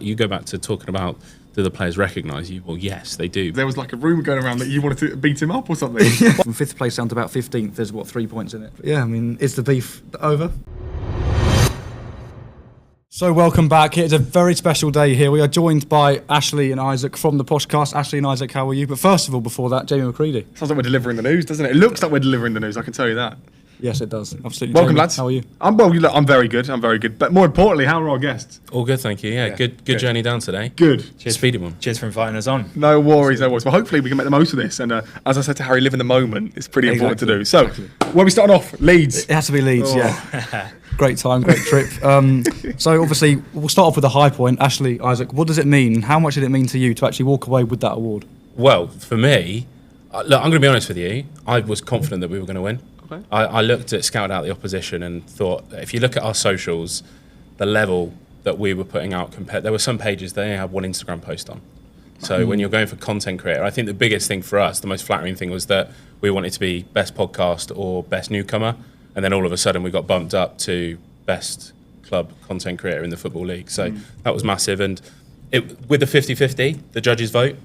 you go back to talking about, do the players recognise you? Well, yes, they do. There was like a rumour going around that you wanted to beat him up or something. From 5th place down to about 15th, there's 3 points in it. But yeah, I mean, is the beef over? So welcome back. It's a very special day here. We are joined by Ashley and Isaac from the podcast. Ashley and Isaac, how are you? But first of all, before that, Jamie McCready. Sounds like we're delivering the news, doesn't it? It looks like we're delivering the news, I can tell you that. Yes, it does. Absolutely. Welcome, Jamie, lads. how are you? I'm very good. But more importantly, how are our guests? All good, thank you. Yeah, good journey down today. Good. Speedy one. Cheers for inviting us on. No worries. Well, hopefully we can make the most of this. And as I said to Harry, live in the moment. It's pretty important to do. So, where are we starting off? Leeds. It has to be Leeds, yeah. Great time, great trip. So obviously, we'll start off with a high point. Ashley, Isaac, what does it mean? How much did it mean to you to actually walk away with that award? Well, for me, look, I'm going to be honest with you. I was confident that we were going to win. Okay. I looked at, scouted out the opposition and thought, if you look at our socials, the level that we were putting out there were some pages they only had one Instagram post on. So when you're going for content creator, I think the biggest thing for us, the most flattering thing, was that we wanted to be best podcast or best newcomer, and then all of a sudden we got bumped up to best club content creator in the Football League. So that was massive. And with the 50-50, the judges' vote,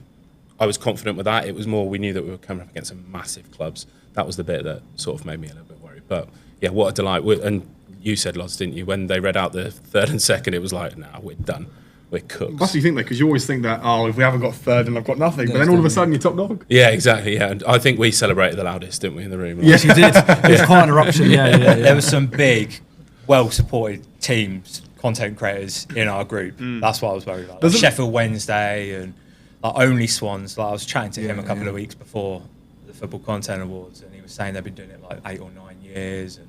I was confident with that. It was more, we knew that we were coming up against some massive clubs. That was the bit that sort of made me a little bit worried. But yeah, what a delight. And you said, Lodz, didn't you? When they read out the third and second, it was like, nah, we're done. We're cooked. That's what you think, though, because you always think that, if we haven't got third, then I've got nothing. But then all of a sudden, you're top dog. Yeah, exactly. Yeah, and I think we celebrated the loudest, didn't we, in the room? Yes, you did. It was quite an eruption. Yeah. There was some big, well-supported teams, content creators in our group. That's what I was worried about. Like Sheffield Wednesday and Only Swans. I was chatting to him a couple of weeks before the Football Content Awards, and he was saying they've been doing it 8 or 9 years, and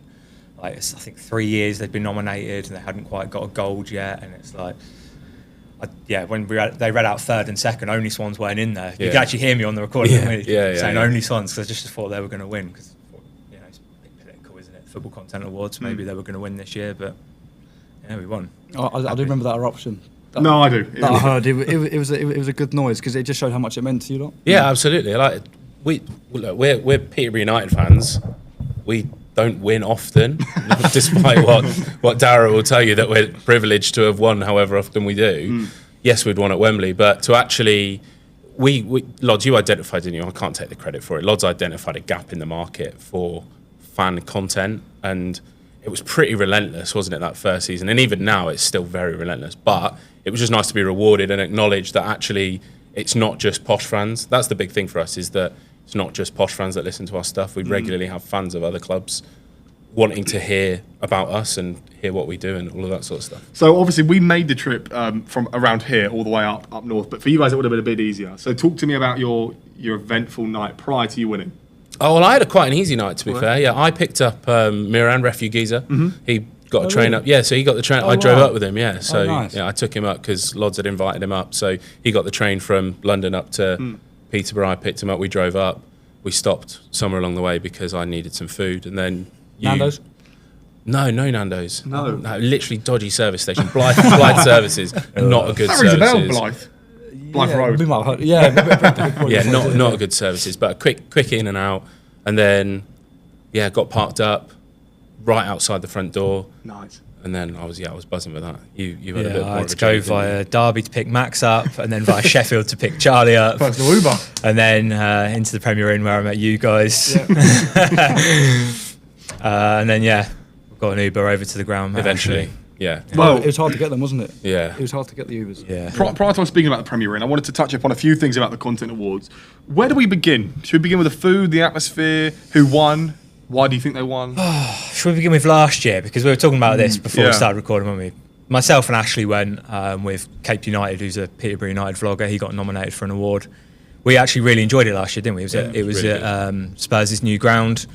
I think 3 years they've been nominated and they hadn't quite got a gold yet, and it's like. When they read out third and second, Only Swans weren't in there. You could actually hear me on the recording saying Only Swans, because I just thought they were going to win, because it's a bit political, isn't it? Football Content Awards, maybe they were going to win this year, but yeah, we won. I do remember that eruption. I do. I heard it was a good noise, because it just showed how much it meant to you lot. Yeah, absolutely. We're Peterborough United fans. We don't win often, despite what Darragh will tell you, that we're privileged to have won however often we do. Yes, we'd won at Wembley, but to actually, Lodz, you identified, didn't you? I can't take the credit for it. Lodz identified a gap in the market for fan content, and it was pretty relentless, wasn't it, that first season? And even now, it's still very relentless, but it was just nice to be rewarded and acknowledged that actually it's not just posh fans. That's the big thing for us, is that it's not just posh fans that listen to our stuff. We regularly have fans of other clubs wanting to hear about us and hear what we do and all of that sort of stuff. So obviously we made the trip from around here all the way up north, but for you guys it would have been a bit easier. So talk to me about your eventful night prior to you winning. Oh, well, I had quite an easy night, to be fair. Yeah, I picked up Miran Refugiza. He got a train up. Yeah, so he got the train. I drove up with him, yeah. So nice. I took him up because Lodz had invited him up. So he got the train from London up to Peterborough. I picked him up. We drove up. We stopped somewhere along the way because I needed some food. And then Nando's? No Nando's. No, literally dodgy service station. Blythe Services, not a good that services. That rings a bell, Blythe Road. We might have heard, yeah, not a good services, but a quick in and out. And then, got parked up right outside the front door. Nice. And then I was buzzing with that. You had a bit more I of had a to go joke, via Derby to pick Max up, and then via Sheffield to pick Charlie up. Personal Uber. And then into the Premier Inn where I met you guys. Yeah. And then, we got an Uber over to the ground. Eventually. Yeah. Well, it was hard to get them, wasn't it? Yeah. It was hard to get the Ubers. Yeah. Prior to us speaking about the Premier Inn, I wanted to touch upon a few things about the Content Awards. Where do we begin? Should we begin with the food, the atmosphere, who won? Why do you think they won? Should we begin with last year? Because we were talking about this before we started recording, weren't we? Myself and Ashley went with Cape United, who's a Peterborough United vlogger. He got nominated for an award. We actually really enjoyed it last year, didn't we? It was really at Spurs' new ground.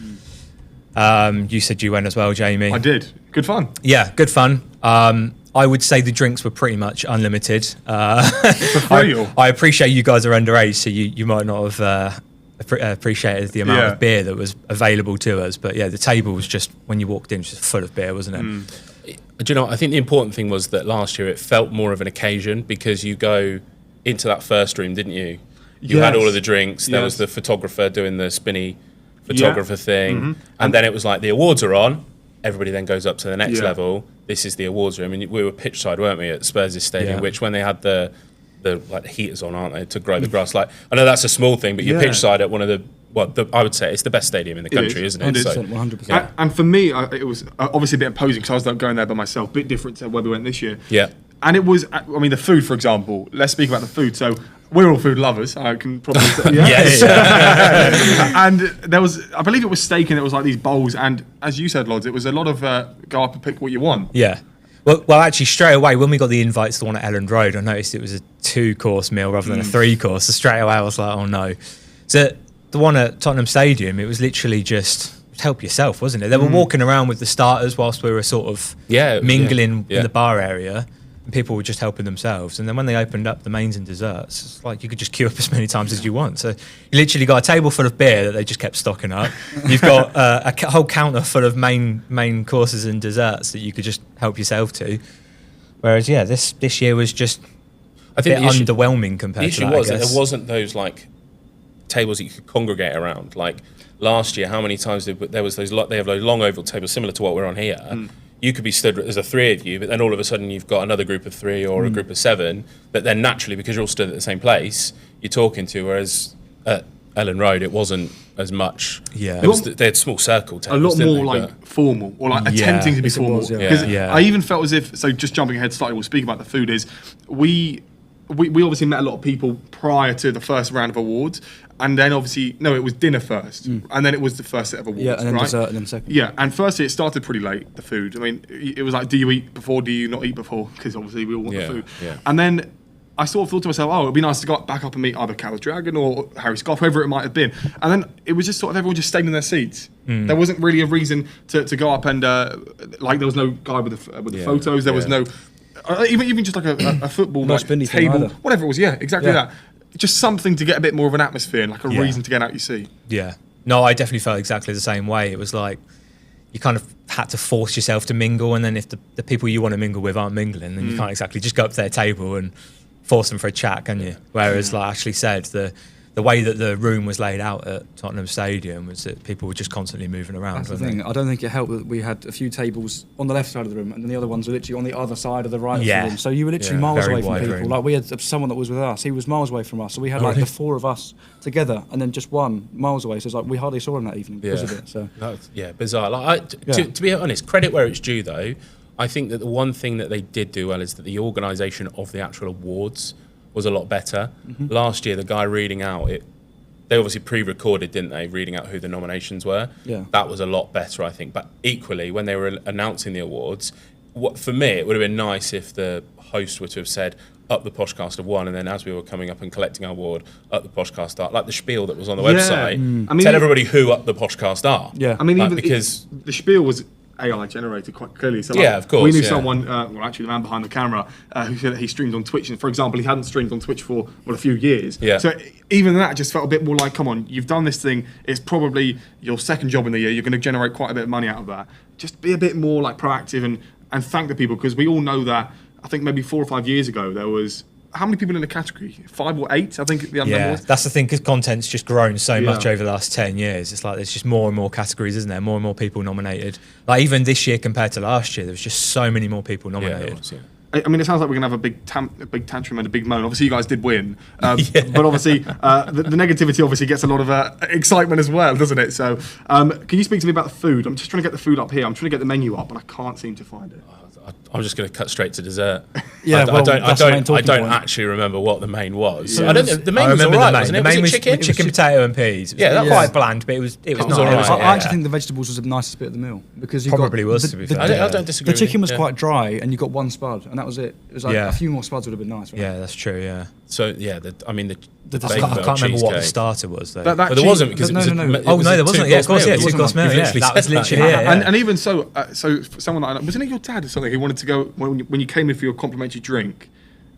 You said you went as well, Jamie. I did. Good fun. Yeah, good fun. I would say the drinks were pretty much unlimited. I appreciate you guys are underage, so you might not have appreciated the amount of beer that was available to us. But yeah, the table was just, when you walked in, just full of beer, wasn't it? Do you know, I think the important thing was that last year it felt more of an occasion, because you go into that first room, didn't you? You had all of the drinks. There was the photographer doing the spinny photographer thing. And then it was like, the awards are on. everybody then goes up to the next level. This is the awards room. And we were pitch side, weren't we, at Spurs' stadium, which when they had the like heaters on, aren't they, to grow the grass. Like, I know that's a small thing, but you're pitch side at one of the, I would say it's the best stadium in the country, isn't it? 100%, 100%. And for me, it was obviously a bit imposing because I was going there by myself, a bit different to where we went this year. Yeah. And it was, I mean, the food, for example. Let's speak about the food. So we're all food lovers. I can probably say. Yes. And there was, I believe it was steak and it was like these bowls. And as you said, Lodz, it was a lot of go up and pick what you want. Yeah. Well, actually, straight away, when we got the invites to the one at Elland Road, I noticed it was a 2-course meal rather than a 3-course. So straight away, I was like, oh no. So the one at Tottenham Stadium, it was literally just help yourself, wasn't it? They were walking around with the starters whilst we were sort of mingling in the bar area. And people were just helping themselves. And then when they opened up the mains and desserts, it's like you could just queue up as many times as you want. So you literally got a table full of beer that they just kept stocking up. You've got a whole counter full of main courses and desserts that you could just help yourself to. Whereas, this year was just a bit underwhelming compared to that, the issue was that there wasn't those like tables that you could congregate around. Like last year, how many times they have those long oval tables similar to what we're on here. You could be stood as a 3 of you, but then all of a sudden you've got another group of 3 or a group of 7 that then naturally, because you're all stood at the same place, you're talking to. Whereas at Elland Road, it wasn't as much. Yeah, they had small circle A tables. lot more like formal or like attempting to be formal. Because I even felt as if, so just jumping ahead slightly, we'll speak about the food. Is we obviously met a lot of people prior to the first round of awards. And then obviously, it was dinner first. And then it was the first set of awards, and then right? dessert and then second. Yeah, and firstly, it started pretty late, the food. I mean, it was like, do you eat before, do you not eat before? Because obviously we all want the food. Yeah. And then I sort of thought to myself, it'd be nice to go back up and meet either Cal Dragon or Harry Scoff, whoever it might have been. And then it was just sort of everyone just stayed in their seats. There wasn't really a reason to go up and, like there was no guy with the photos, there was no... even just like a football like, table, whatever it was, exactly that. Just something to get a bit more of an atmosphere and like a reason to get out your seat. Yeah. No, I definitely felt exactly the same way. It was like you kind of had to force yourself to mingle, and then if the people you want to mingle with aren't mingling, then you can't exactly just go up to their table and force them for a chat, can you? Whereas, like Ashley said, the way that the room was laid out at Tottenham Stadium was that people were just constantly moving around. That's the thing. I don't think it helped that we had a few tables on the left side of the room, and then the other ones were literally on the other side of the right of the room. So you were literally miles away from people. Room. Like we had someone that was with us, he was miles away from us. So we had like the 4 of us together, and then just one miles away. So it's like we hardly saw him that evening because of it. So bizarre. Like to be honest, credit where it's due though. I think that the one thing that they did do well is that the organisation of the actual awards was a lot better. Last year, the guy reading out it. They obviously pre-recorded, didn't they, reading out who the nominations were? Yeah. That was a lot better, I think. But equally, when they were announcing the awards, for me, it would have been nice if the host were to have said, up the Poshcast of 1, and then as we were coming up and collecting our award, up the Poshcast are. Like the spiel that was on the website. I mean, tell everybody who up the Poshcast are. Yeah. I mean, even because the spiel was AI generated quite clearly. So of course. We knew someone, actually the man behind the camera, who said that he streamed on Twitch. And for example, he hadn't streamed on Twitch for a few years. Yeah. So even that just felt a bit more like, come on, you've done this thing. It's probably your second job in the year. You're going to generate quite a bit of money out of that. Just be a bit more like proactive and thank the people, because we all know that. I think maybe 4 or 5 years ago there was. How many people in the category? 5 or 8, I think the number was. That's the thing, because content's just grown so much over the last 10 years. It's like there's just more and more categories, isn't there? More and more people nominated. Like even this year compared to last year, there was just so many more people nominated. I mean, it sounds like we're going to have a big tantrum and a big moan. Obviously, you guys did win. But obviously, the negativity obviously gets a lot of excitement as well, doesn't it? So can you speak to me about the food? I'm just trying to get the food up here. I'm trying to get the menu up, but I can't seem to find it. I'm just going to cut straight to dessert. I don't actually remember what the main was. Yeah. I don't. The main was all right, wasn't it? The main was chicken, potato, and peas. It was quite bland, but it was not. All right. I actually think the vegetables was the nicest bit of the meal because you probably was. To be fair, I don't disagree. The chicken was quite dry, and you got 1 spud, and that was it. It was like a few more spuds would have been nice. Right? Yeah, that's true. Yeah. So I can't remember what the starter was though. But there wasn't because no. Oh no, there wasn't. Yeah, of course, 2-course meal. Yeah, that was literally it. And even so for someone like that, wasn't it your dad or something who wanted to go when you came in for your complimentary drink?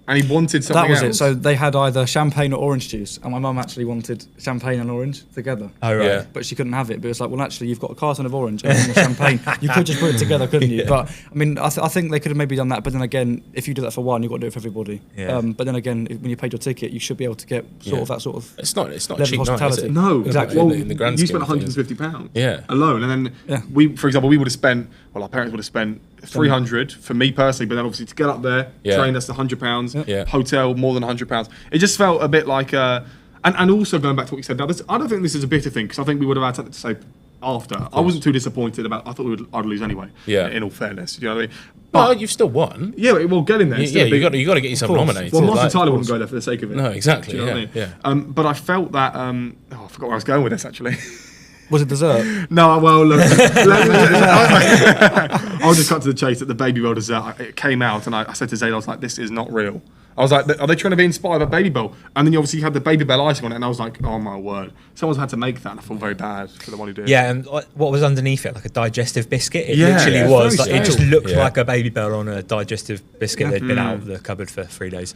And he wanted something That was else. it. So they had either champagne or orange juice, and my mum actually wanted champagne and orange together. Oh, right. Yeah. But she couldn't have it. But it's like, well, actually, you've got a carton of orange and the champagne. You could just put it together, couldn't you? But I mean, I think they could have maybe done that. But then again, if you do that for one, you've got to do it for everybody. Yeah. But then again, when you paid your ticket, you should be able to get sort of that sort of. It's not level cheap, of hospitality. is it? No, Exactly. Well, in the grand you scheme spent of things. £150 Yeah. alone, and then we, for example, we would have spent. Well, our parents would have spent £300 for me personally, but then obviously to get up there, train, that's £100. Yeah. Hotel, more than £100. It just felt a bit like, and also going back to what you said. Now, I don't think this is a bitter thing because I think we would have had something to say after. I wasn't too disappointed about. I thought I'd lose anyway. Yeah. In all fairness, you know what I mean. Well, you've still won. Yeah, we'll get in there. Yeah, you got to get yourself nominated. Well, Martin Tyler wouldn't go there for the sake of it. No, exactly. Do you know Yeah, what I mean? But I felt that. I forgot where I was going with this actually. Was it dessert? No, well, look. I'll just cut to the chase. At the Baby Bell dessert, it came out, and I said to Zayd, I was like, "This is not real." I was like, "Are they trying to be inspired by Baby Bell?" And then you obviously had the Baby Bell icing on it, and I was like, "Oh my word!" Someone's had to make that, and I feel very bad for the one who did. Yeah, and what was underneath it, like a digestive biscuit? It Yeah. literally Yeah, was. very Like, it just stale. looked like a Baby Bell on a digestive biscuit that'd been out of the cupboard for 3 days.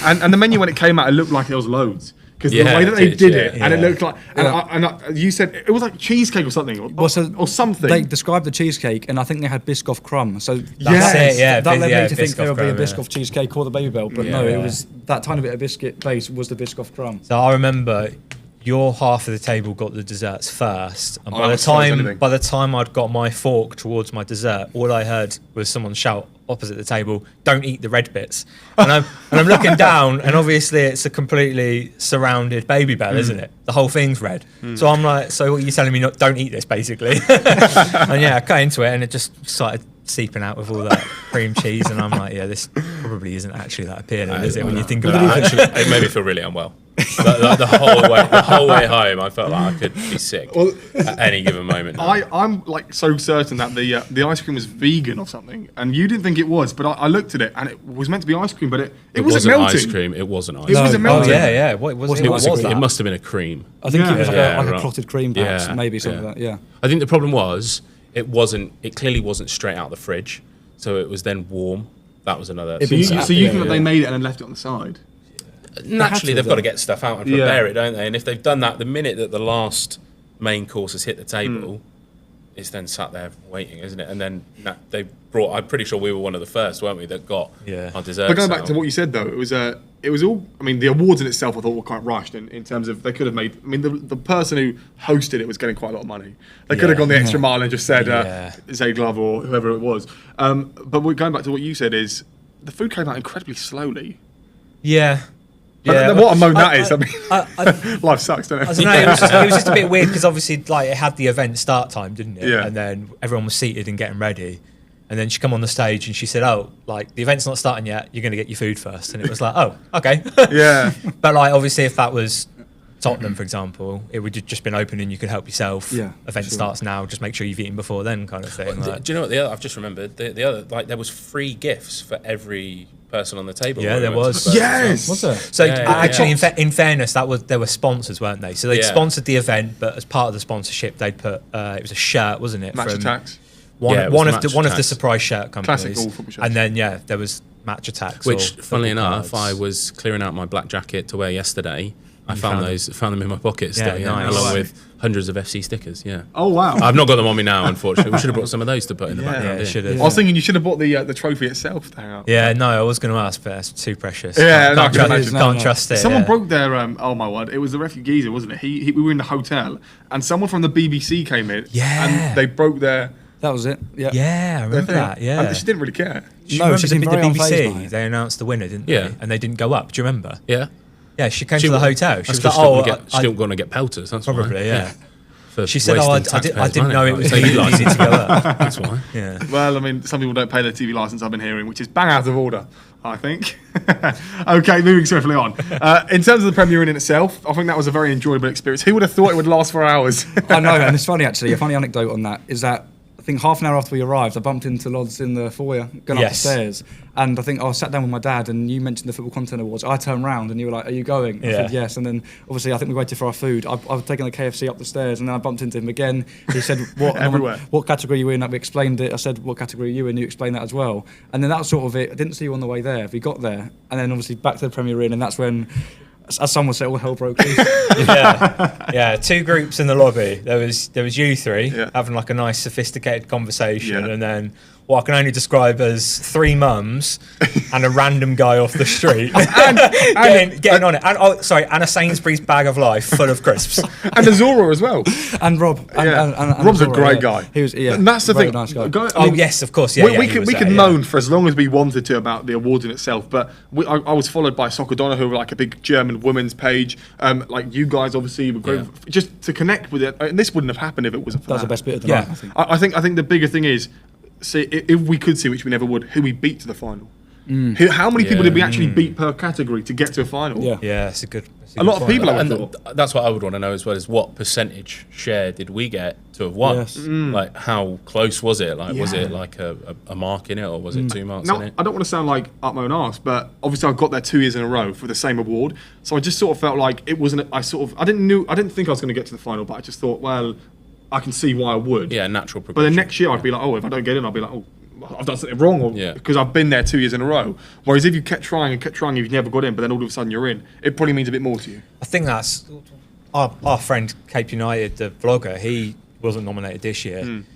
And the menu when it came out, it looked like there was loads. Because the Yeah, way that they it did did, it, and it yeah. looked like, you said it was like cheesecake or something, or something. They described the cheesecake, and I think they had Biscoff crumb. So Yes. That's it, yeah. that led yeah, me to think there would be a Biscoff crumb, Biscoff cheesecake or the Baby Bell, but no, it was that tiny bit of biscuit base was the Biscoff crumb. So I remember your half of the table got the desserts first, and Oh, that was so anything. by the time I'd got my fork towards my dessert, all I heard was someone shout opposite the table, "Don't eat the red bits." And I'm looking down, and obviously it's a completely surrounded Baby Bell, isn't it? The whole thing's red. So I'm like, so what are you telling me? Don't eat this, basically. And yeah, I cut into it, and it just started seeping out with all that cream cheese, and I'm like, yeah, this probably isn't actually that appealing, is it? When you think about it. Actually, it made me feel really unwell. The whole way home, I felt like I could be sick at any given moment. I'm like so certain that the ice cream was vegan or something, and you didn't think it was, but I looked at it and it was meant to be ice cream, but it wasn't melting. ice cream. It wasn't ice It wasn't cream. melting. Yeah. What was It that? must have been a cream. I think it was like a right. clotted cream, perhaps, Yeah, maybe something like that. Yeah. I think the problem was it clearly wasn't straight out of the fridge, so it was then warm. That was another. It'd So be you think that they made it and then left it on the side? Naturally, they've got to get stuff out and Yeah. prepare it, don't they? And if they've done that, the minute that the last main course has hit the table, it's then sat there waiting, isn't it? And then they brought. I'm pretty sure we were one of the first, weren't we, that got our desserts. But going back out. to what you said though, it was all. I mean, the awards in itself I thought were quite rushed in terms of they could have made. I mean, the person who hosted it was getting quite a lot of money. They could have gone the extra mile and just said Zay Glove or whoever it was. But going back to what you said is the food came out incredibly slowly. Yeah. Yeah, what a moan that is. I mean, life sucks, doesn't it? I don't know, it was just a bit weird because obviously like it had the event start time, didn't it? Yeah. And then everyone was seated and getting ready. And then she come on the stage and she said, "Oh, like the event's not starting yet. You're going to get your food first." And it was like, "Oh, okay." Yeah. But like obviously if that was Tottenham, for example, it would have just been open and you could help yourself. Yeah, Event starts now. Just make sure you've eaten before then, kind of thing. Do you know what? I've just remembered the other. Like there was free gifts for every person on the table. Yeah, when there we went to was. the first Was Yes. there? So Yeah, actually, yeah. in fairness, there were sponsors, weren't they? So they Yeah. sponsored the event, but as part of the sponsorship, they'd put it was a shirt, wasn't it? Match from attacks. Yeah, it was one Match of the Attacks. surprise shirt companies. Classic all football shirts. And then there was Match Attacks. Which, or funnily football enough, cards. I was clearing out my black jacket to wear yesterday. I found found them in my pocket Yeah, still, nice. along with hundreds of FC stickers. Yeah. Oh wow. I've not got them on me now, unfortunately. We should have brought some of those to put in the background. Yeah, should have. I was thinking you should have bought the trophy itself to hang out. Yeah, no, I was going to ask, but it's too precious. Yeah, can't, no, I can trust, imagine. can't trust it. Someone yeah. broke their. Oh my word! It was the refugees, wasn't it? We were in the hotel, and someone from the BBC came in. Yeah. And they broke their. That was it. Yeah. Yeah, I remember thing. that. Yeah. And she didn't really care. Do you No, remember she seemed the very unfazed by BBC? it. They announced the winner, didn't Yeah. they? And they didn't go up. Do you remember? Yeah. Yeah, she came to the hotel. She was like, she didn't want to get pelters. That's probably, why. yeah. For She said, wasting I taxpayers' didn't money. know it was Like, really easy to go up. That's why. Yeah. Well, I mean, some people don't pay their TV license. I've been hearing, which is bang out of order. I think. Okay, moving swiftly on. In terms of the Premier Inn in itself, I think that was a very enjoyable experience. Who would have thought it would last for hours? I know, and it's funny actually. A funny anecdote on that is that think half an hour after we arrived, I bumped into Lodz in the foyer, going up the stairs. And I think I sat down with my dad, and you mentioned the Football Content Awards. I turned round, and you were like, "Are you going?" I said, "Yes." And then, obviously, I think we waited for our food. I was taking the KFC up the stairs, and then I bumped into him again. He said, "What category are you in?" We explained it. I said, "What category are you in?" You explained that as well. And then that was sort of it. I didn't see you on the way there. We got there, and then obviously back to the Premier Inn, and that's when, as someone said, all hell broke loose. Two groups in the lobby. There was you three having like a nice sophisticated conversation, and then what I can only describe as three mums and a random guy off the street getting on it. And a Sainsbury's bag of life full of crisps. And Azura as well. And Rob. And Rob's Azura, a great guy. He was, and that's the thing. Nice guy. Yes, of course. We could moan for as long as we wanted to about the awards in itself, but I was followed by Soccer Donna, who were like a big German women's page. Like you guys, obviously, were great just to connect with it. And this wouldn't have happened if it wasn't for that. That's the best bit of the night, I think. I think the bigger thing is, see, if we could see, which we never would, who we beat to the final. How many people did we actually beat per category to get to a final? It's a good. A lot of people. And that's what I would want to know as well, is what percentage share did we get to have won? Yes. Like, how close was it? Like, was it like a mark in it, or was it 2 marks in it? I don't want to sound like up my own arse, but obviously I got there 2 years in a row for the same award, so I just sort of felt like it wasn't. I didn't think I was going to get to the final, but I just thought, well, I can see why I would. Yeah, natural progression. But then next year I'd be like, oh, if I don't get in, I'll be like, oh, I've done something wrong, because I've been there 2 years in a row. Whereas if you kept trying, you've never got in, but then all of a sudden you're in, it probably means a bit more to you. I think that's our friend Cape United, the vlogger. He wasn't nominated this year, and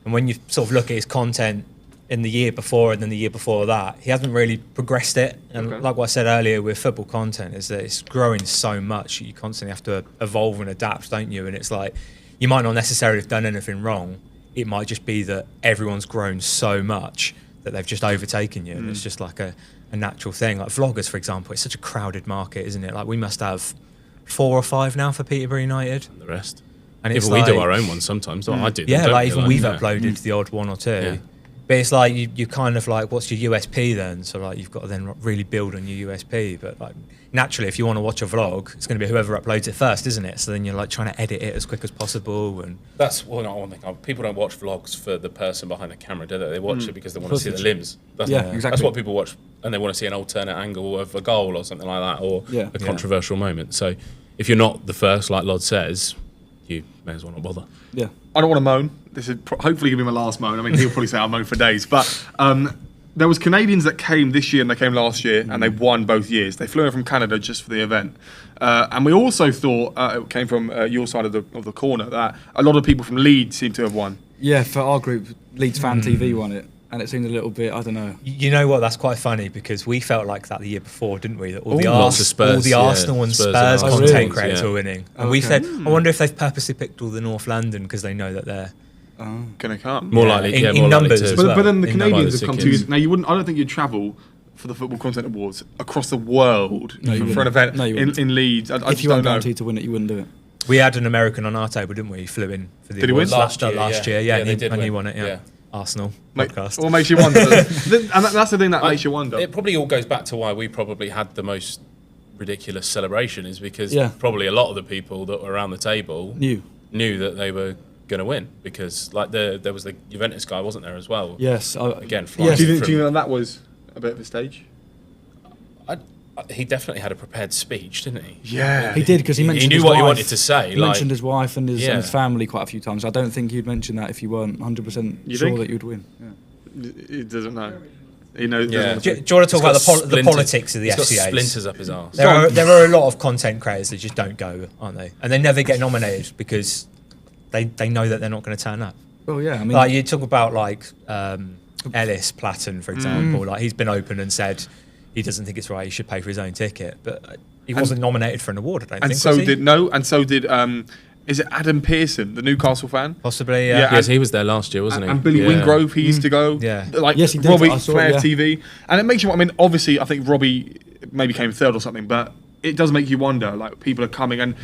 when you sort of look at his content in the year before and then the year before that, he hasn't really progressed it. And like what I said earlier with football content, is that it's growing so much. You constantly have to evolve and adapt, don't you? And it's like, you might not necessarily have done anything wrong. It might just be that everyone's grown so much that they've just overtaken you, and it's just like a natural thing. Like vloggers, for example, it's such a crowded market, isn't it? Like, we must have 4 or 5 now for Peterborough United. And the rest. And even we do our own ones sometimes. I do. Yeah, like even we've uploaded the odd one or two. Yeah. But it's like you kind of like, what's your USP then? So like, you've got to then really build on your USP. But like, naturally, if you want to watch a vlog, it's going to be whoever uploads it first, isn't it? So then you're like trying to edit it as quick as possible. And that's not one thing. People don't watch vlogs for the person behind the camera, do they? They watch it because they want to see the limbs. Exactly. That's what people watch, and they want to see an alternate angle of a goal or something like that, or a controversial moment. So if you're not the first, like Lodz says, you may as well not bother. Yeah. I don't want to moan. This is hopefully going to be my last moan. I mean, he'll probably say I'll moan for days. But there was Canadians that came this year and they came last year, and they won both years. They flew in from Canada just for the event. And we also thought, it came from your side of the corner, that a lot of people from Leeds seem to have won. Yeah, for our group, Leeds Fan TV won it. And it seemed a little bit, I don't know. You know what, that's quite funny, because we felt like that the year before, didn't we? That all the Arsenal and Spurs content creators were winning. And we said, I wonder if they've purposely picked all the North London because they know that they're going to come. More likely, in numbers. But then the Canadians have come to use. Now, I don't think you'd travel for the Football Content Awards across the world for an event in Leeds. If you weren't guaranteed to win it, you wouldn't do it. We had an American on our table, didn't we? He flew in for the awards last year. Yeah, and he won it. Yeah. Arsenal podcast. What makes you wonder? And that's the thing that makes you wonder. It probably all goes back to why we probably had the most ridiculous celebration, is because probably a lot of the people that were around the table knew that they were going to win, because like there was the Juventus guy, wasn't there, as well? Yes. Again, do you think that was a bit of a stage? He definitely had a prepared speech, didn't he? Yeah, he did, because he mentioned he knew what he wanted to say. He mentioned his wife and his family quite a few times. I don't think you'd mention that if you weren't 100% sure that you'd win. Yeah. He doesn't know. He knows. Yeah. Do you want to talk about the politics of the FCAs? He's got splinters up his arse. There are a lot of content creators that just don't go, aren't they? And they never get nominated because they know that they're not going to turn up. Well, yeah. I mean, like you talk about like Ellis Platten, for example. Like, he's been open and said he doesn't think it's right, he should pay for his own ticket, but he wasn't nominated for an award, I don't think. And so did is it Adam Pearson, the Newcastle fan? Possibly, yeah. Yes, he was there last year, wasn't he? And Billy Wingrove, he used to go. Yeah. Like, yes, he did. Robbie, Flair TV. And it makes you, I mean, obviously, I think Robbie maybe came third or something, but it does make you wonder, like, people are coming, and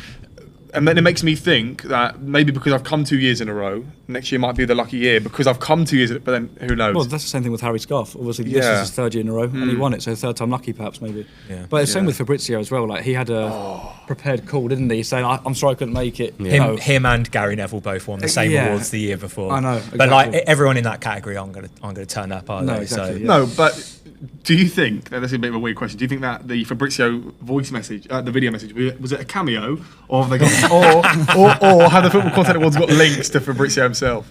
And then it makes me think that maybe because I've come 2 years in a row, next year might be the lucky year because I've come 2 years, but then who knows? Well, that's the same thing with Harry Scarf. Obviously, this is his third year in a row, and he won it, so third time lucky, perhaps, maybe. Yeah. But it's same with Fabrizio as well. Like, he had a prepared call, didn't he? Saying, I'm sorry I couldn't make it. Yeah. Him and Gary Neville both won the same awards the year before. I know. Exactly. But like everyone in that category, I'm gonna turn up. No, exactly. No, but do you think, that's a bit of a weird question, do you think that the Fabrizio voice message, the video message, was it a cameo, or have they got, or have the Football Content Awards got links to Fabrizio himself? I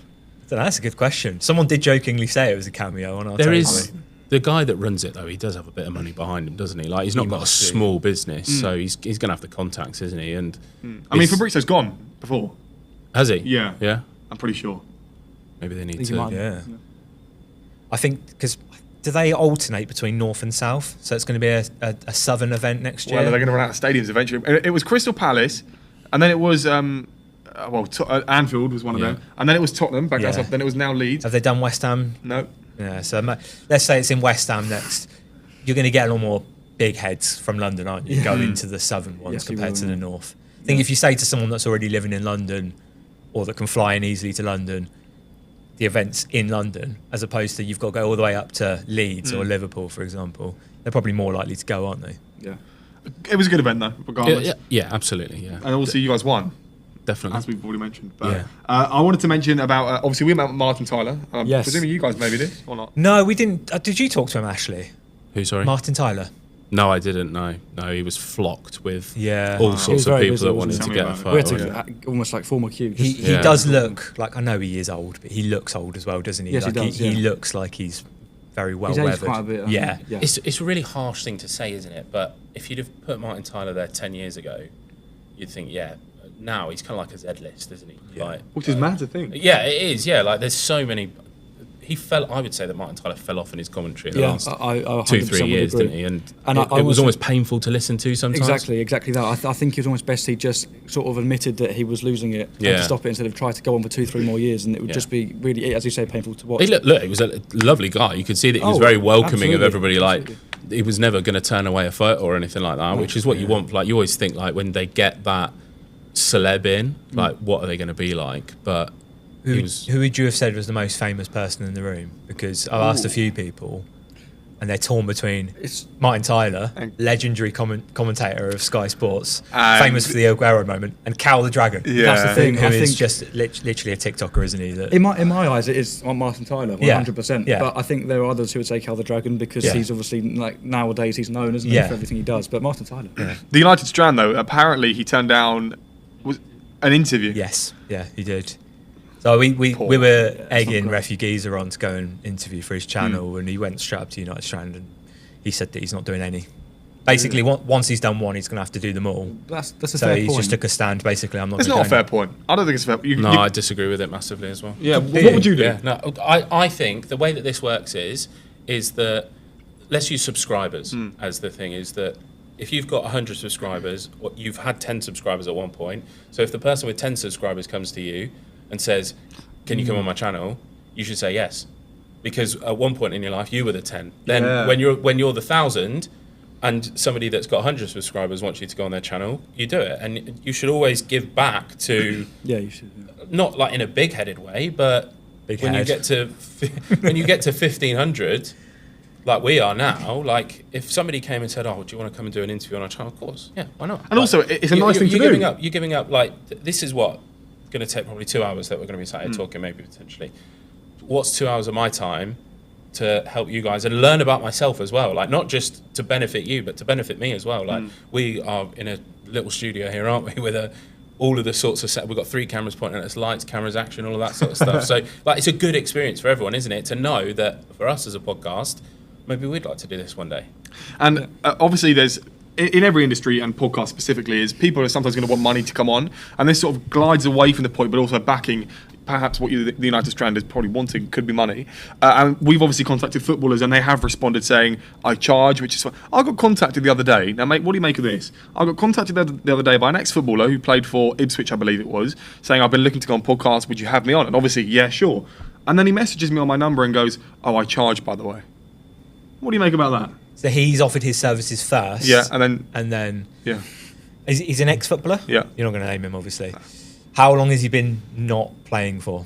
don't know, that's a good question. Someone did jokingly say it was a cameo on our There is the guy that runs it though. He does have a bit of money behind him, doesn't he? Like, he's not got a small business, so he's going to have the contacts, isn't he? And I mean, Fabrizio's gone before. Has he? Yeah. Yeah. I'm pretty sure. Maybe they need to. Yeah. I think because do they alternate between North and South? So it's going to be a Southern event next year. Well, they're going to run out of stadiums eventually. It was Crystal Palace, and then it was Anfield was one of them, and then it was Tottenham. Back up. Then it was now Leeds. Have they done West Ham? No. Yeah. So let's say it's in West Ham next. You're going to get a lot more big heads from London, aren't you? Going into the Southern ones compared to the North. I think if you say to someone that's already living in London, or that can fly in easily to London, the events in London, as opposed to you've got to go all the way up to Leeds or Liverpool, for example, they're probably more likely to go, aren't they? Yeah. It was a good event, though, regardless. Yeah, absolutely, yeah. And also, you guys won. Definitely. As we've already mentioned. But, I wanted to mention about, obviously, we met Martin Tyler. Yes. Presumably you guys maybe did, or not? No, we didn't. Did you talk to him, Ashley? Who, sorry? Martin Tyler. No, I didn't. No, he was flocked with Yeah. all sorts of people busy, that wasn't wanted to he? get a We photo. We had to almost like form a queue. He does look like, I know he is old, but he looks old as well, doesn't he? Yes, like he does. He looks like he's very well He's aged weathered. quite a bit, yeah. yeah. It's a really harsh thing to say, isn't it? But if you'd have put Martin Tyler there 10 years ago, you'd think, now he's kind of like a Z-list, isn't he? Yeah. Like, Which is mad to think. Yeah, it is. Yeah, like there's so many. I would say that Martin Tyler fell off in his commentary the last I 2-3 years, agree. didn't he? And And it was almost painful to listen to sometimes. Exactly that. I think it was almost best he just sort of admitted that he was losing it and to stop it instead of try to go on for 2-3 more years, and it would just be really, as you say, painful to watch. Look, he was a lovely guy. You could see that he was very welcoming of everybody. Like, he was never going to turn away a photo or anything like that, which is what you want. Like, you always think, like, when they get that celeb in, like, what are they going to be like? But who would you have said was the most famous person in the room? Because I've asked a few people, and they're torn between Martin Tyler, legendary commentator of Sky Sports, famous for the Aguero moment, and Cal the Dragon. Yeah. That's the thing. Who is just literally a TikToker, isn't he? That in my eyes, it is on Martin Tyler, 100%. Yeah. But I think there are others who would say Cal the Dragon because he's obviously, like, nowadays he's known, isn't he, for everything he does. But Martin Tyler. The United Strand, though, apparently he turned down an interview. Yes, he did. So we were egging Refu Geezer on to go and interview for his channel, and he went straight up to United Strand, and he said that he's not doing any. Basically, once he's done one, he's going to have to do them all. That's a so fair point. he just took a stand. Basically, I'm not. It's not a fair point. I don't think it's fair. I disagree with it massively as well. Yeah, what would you do? Yeah, no, I think the way that this works is that let's use subscribers as the thing. Is that if you've got 100 subscribers, or you've had 10 subscribers at one point. So if the person with 10 subscribers comes to you and says, "Can you come on my channel?" you should say yes, because at one point in your life you were the 10. Then when you're the 1,000, and somebody that's got 100 subscribers wants you to go on their channel, you do it, and you should always give back to. Yeah, you should. Not like in a big-headed way, but when you get to 1,500, like we are now, like if somebody came and said, "Oh, do you want to come and do an interview on our channel?" Of course, yeah, why not? And also, it's a nice thing to do. You're giving up. Like this is what going to take probably 2 hours that we're going to be sat here talking, maybe potentially. What's 2 hours of my time to help you guys and learn about myself as well? Like not just to benefit you, but to benefit me as well. Like we are in a little studio here, aren't we? With all of the sorts of set. We've got 3 cameras pointing at us, lights, cameras, action, all of that sort of stuff. So like it's a good experience for everyone, isn't it? To know that for us as a podcast, maybe we'd like to do this one day. And obviously there's, in every industry and podcast specifically, is people are sometimes going to want money to come on, and this sort of glides away from the point, but also backing perhaps what the United Strand is probably wanting could be money. And we've obviously contacted footballers, and they have responded saying, "I charge," which is fine. I got contacted the other day. Now, mate, what do you make of this? I got contacted the other day by an ex-footballer who played for Ipswich, I believe it was, saying, "I've been looking to go on podcasts. Would you have me on?" And obviously, yeah, sure. And then he messages me on my number and goes, "Oh, I charge, by the way." What do you make about that? So he's offered his services first. Yeah, and then yeah. He's an ex-footballer? Yeah. You're not going to name him, obviously. How long has he been not playing for?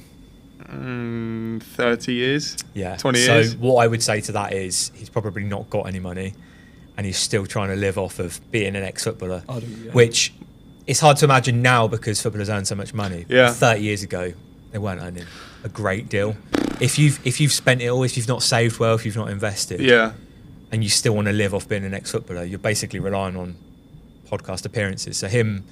30 years. Yeah. 20 years. So what I would say to that is he's probably not got any money and he's still trying to live off of being an ex-footballer, which it's hard to imagine now because footballers earn so much money. Yeah. 30 years ago, they weren't earning a great deal. If you've spent it all, if you've not saved well, if you've not invested, and you still want to live off being an ex-footballer, you're basically relying on podcast appearances. So him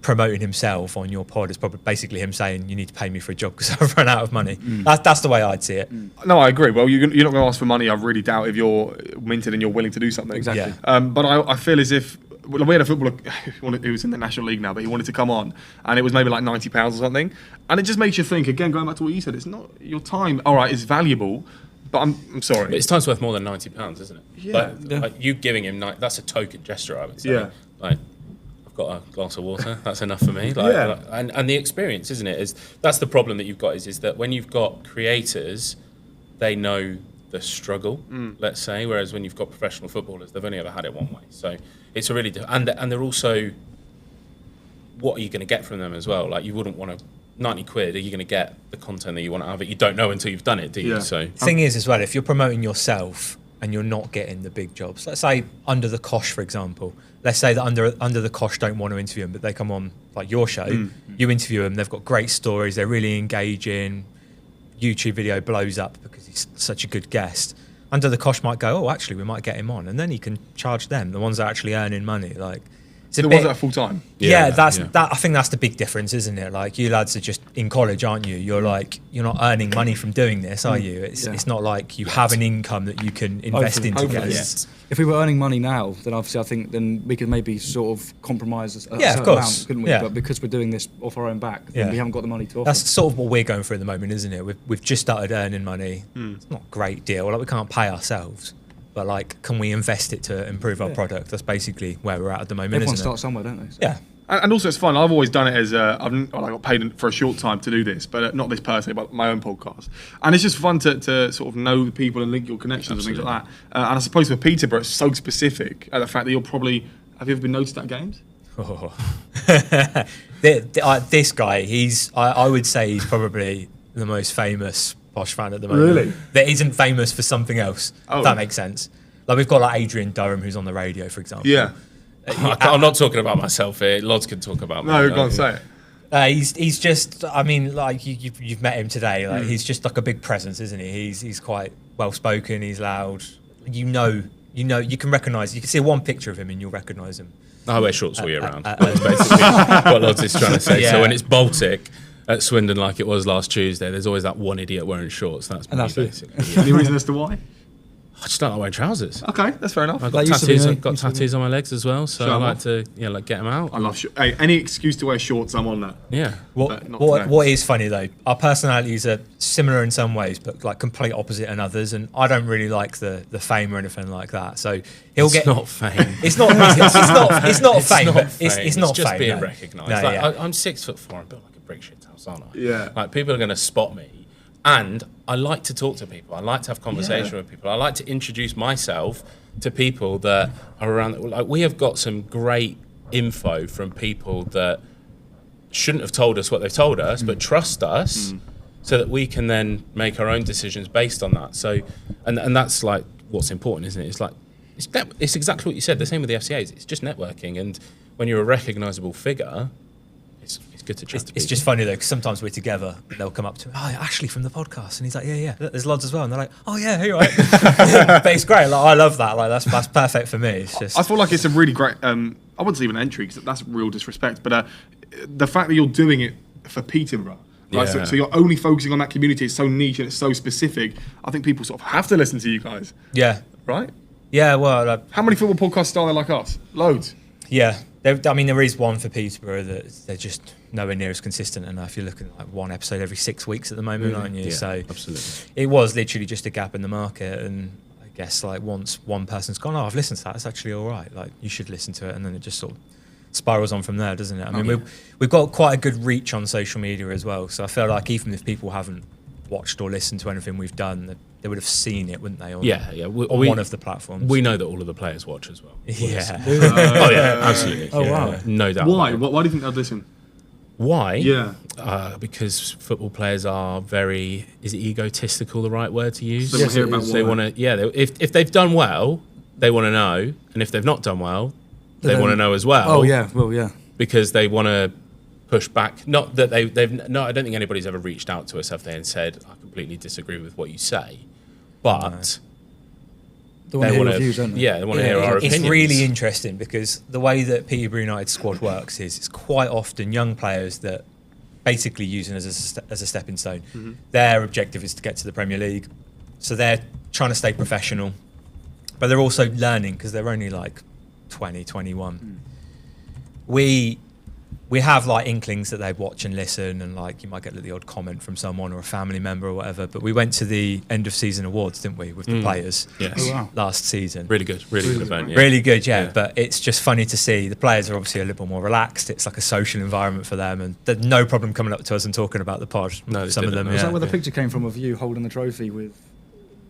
promoting himself on your pod is probably basically him saying you need to pay me for a job because I've run out of money. That's the way I'd see it. No, I agree. Well, you're not going to ask for money. I really doubt if you're minted and you're willing to do something. Exactly. But I feel as if we had a footballer who was in the National League now, but he wanted to come on, and it was maybe like £90 or something. And it just makes you think, again, going back to what you said, it's not your time. All right, it's valuable, but I'm sorry. But his time's worth more than £90, isn't it? Yeah. Like you giving him, that's a token gesture, I would say. Yeah. Like, I've got a glass of water, that's enough for me. And the experience, isn't it? That's the problem that you've got is that when you've got creators, they know the struggle, let's say, whereas when you've got professional footballers, they've only ever had it one way. So it's a really and they're also, what are you going to get from them as well? Like you wouldn't want to, 90 quid, are you going to get the content that you want out of it? You don't know until you've done it, do you? Yeah. So the thing is as well, if you're promoting yourself and you're not getting the big jobs, let's say Under the Kosh, for example, let's say that Under the Kosh don't want to interview them, but they come on like your show, you interview them, they've got great stories, they're really engaging, YouTube video blows up because he's such a good guest. Under the Kosh might go, oh, actually, we might get him on, and then he can charge them, the ones that are actually earning money. Like, it's the ones that are full time. That. I think that's the big difference, isn't it? Like, you lads are just in college, aren't you? You're like, you're not earning money from doing this, are you? It's not like you have an income that you can invest into guests. If we were earning money now, then obviously I think then we could maybe sort of compromise a certain of course. amount, couldn't we? Yeah. But because we're doing this off our own back, then we haven't got the money to offer. That's sort of what we're going through at the moment, isn't it? We've just started earning money. It's not a great deal. Like, we can't pay ourselves, but like, can we invest it to improve our product? That's basically where we're at the moment. Everyone isn't starts somewhere, don't they? So. Yeah. And also, it's fun. I've always done it as I got paid for a short time to do this, but not this personally, but my own podcast. And it's just fun to sort of know the people and link your connections and things like that. And I suppose for Peterborough, it's so specific at the fact that you're probably. Have you ever been noticed at games? Oh. This guy, I would say he's probably the most famous Posh fan at the moment. Really? That isn't famous for something else. Oh. If that makes sense. Like, we've got like Adrian Durham, who's on the radio, for example. Yeah. I'm not talking about myself here. Lodz can talk about me. No, go on, say it. He's just, I mean, like you've met him today. Like, he's just like a big presence, isn't he? He's quite well spoken. He's loud. You can recognise. You can see one picture of him and you'll recognise him. I wear shorts all year round. That's basically what Lodz is trying to say. Yeah. So when it's Baltic at Swindon, like it was last Tuesday, there's always that one idiot wearing shorts. That's basically. Any reason as to why? I just don't like wearing trousers. Okay, that's fair enough. I've got tattoos on my legs as well, so I like to get them out. I love any excuse to wear shorts, I'm on that. Yeah. What is funny though, our personalities are similar in some ways, but like complete opposite in others. And I don't really like the fame or anything like that. So it's not fame. It's not fame. It's not just fame, being recognised. No, I'm 6'4", I'm built like a brick shit house, aren't I? Yeah. Like, people are going to spot me. And I like to talk to people. I like to have conversation with people. I like to introduce myself to people that are around. Like, we have got some great info from people that shouldn't have told us what they've told us, but trust us, so that we can then make our own decisions based on that. So, and that's like what's important, isn't it? It's like it's exactly what you said. The same with the FCAs. It's just networking, and when you're a recognisable figure, it's good to chat to people. It's just funny though, because sometimes we're together, they'll come up to me, oh, Ashley from the podcast, and he's like, yeah, there's Lodz as well, and they're like, oh yeah, you're right. But it's great. Like, I love that. Like, that's perfect for me. It's just, I feel like it's a really great. I wouldn't say even entry, because that's real disrespect. But the fact that you're doing it for Peterborough. Right, so you're only focusing on that community. It's so niche and it's so specific. I think people sort of have to listen to you guys. Yeah. Right? Yeah, well... how many football podcasts are there like us? Loads. Yeah. There is one for Peterborough that they're just nowhere near as consistent enough. You're looking at like one episode every 6 weeks at the moment, aren't you? Yeah, so absolutely. It was literally just a gap in the market, and I guess like once one person's gone, oh, I've listened to that, it's actually all right. Like, you should listen to it, and then it just sort of spirals on from there, doesn't it? I mean, we've got quite a good reach on social media as well, so I feel like even if people haven't watched or listened to anything we've done, they would have seen it, wouldn't they? On one of the platforms. We know that all of the players watch as well. Yeah. Oh yeah, absolutely. Oh wow, no doubt. Why? Why do you think they'd listen? Why? Yeah. Because football players are very, is it egotistical the right word to use? So yes, hear about they want to, if they've done well, they want to know, and if they've not done well, they want to know as well. Oh yeah, well yeah. Because they want to push back. Not that they've no, I don't think anybody's ever reached out to us, have they, and said, I completely disagree with what you say. But they want to hear our views, don't they? Yeah, they want to hear our opinions. It's really interesting because the way that Peterborough United squad works is it's quite often young players that basically using as a stepping stone. Mm-hmm. Their objective is to get to the Premier League. So they're trying to stay professional, but they're also learning because they're only like 20, 21. We have like inklings that they watch and listen, and like you might get the odd comment from someone or a family member or whatever. But we went to the end of season awards, didn't we, with the players last season? Really good event. Yeah. Really good, yeah. But it's just funny to see the players are obviously a little more relaxed. It's like a social environment for them, and there's no problem coming up to us and talking about the pod. No, some of them. Is that where the picture came from of you holding the trophy with?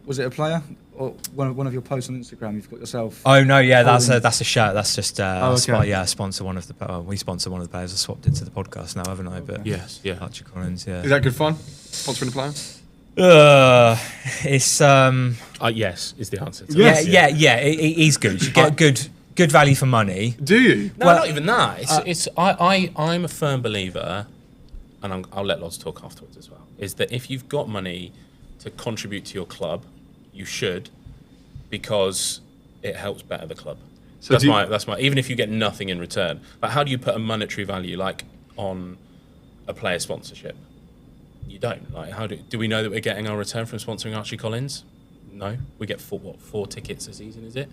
Was it a player or one of your posts on Instagram? You've got yourself. Oh no, yeah, that's a shirt. That's just sponsor one of the. We sponsor one of the players. I swapped it to the podcast now, haven't I? But yes, yeah. Archie Collins. Yeah. Is that good fun? Sponsoring the player? It's yes is the answer. Yeah. He's good. You get good value for money. Do you? No, not even that. I'm a firm believer, and I'll let Lodz talk afterwards as well. Is that if you've got money to contribute to your club, you should, because it helps better the club. So that's my even if you get nothing in return. But how do you put a monetary value like on a player sponsorship? You don't. Like, how do we know that we're getting our return from sponsoring Archie Collins? No, we get 4 tickets a season, is it?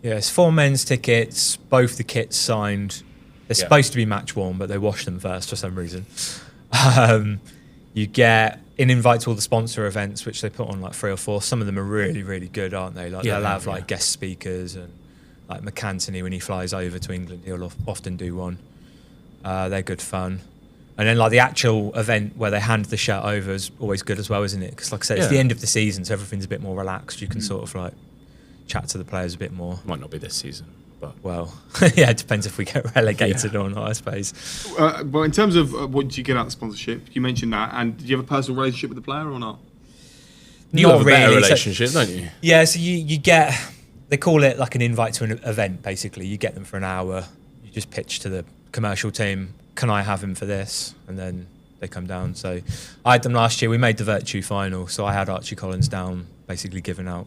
Yeah, it's 4 men's tickets, both the kits signed. They're supposed to be match worn, but they wash them first for some reason. You get an invite to all the sponsor events, which they put on like 3 or 4. Some of them are really, really good, aren't they? Like they'll have like guest speakers, and like McAntony, when he flies over to England, he'll often do one. They're good fun. And then like the actual event where they hand the shirt over is always good as well, isn't it? Because like I said, it's the end of the season, so everything's a bit more relaxed. You can sort of like chat to the players a bit more. Might not be this season. But well, yeah, it depends if we get relegated or not, I suppose. Well, in terms of what did you get out of the sponsorship, you mentioned that, and did you have a personal relationship with the player or not? You have a better relationship, don't you? Yeah, so you get, they call it like an invite to an event, basically. You get them for an hour, you just pitch to the commercial team, can I have him for this? And then they come down. So I had them last year, we made the Virtue final, so I had Archie Collins down, basically giving out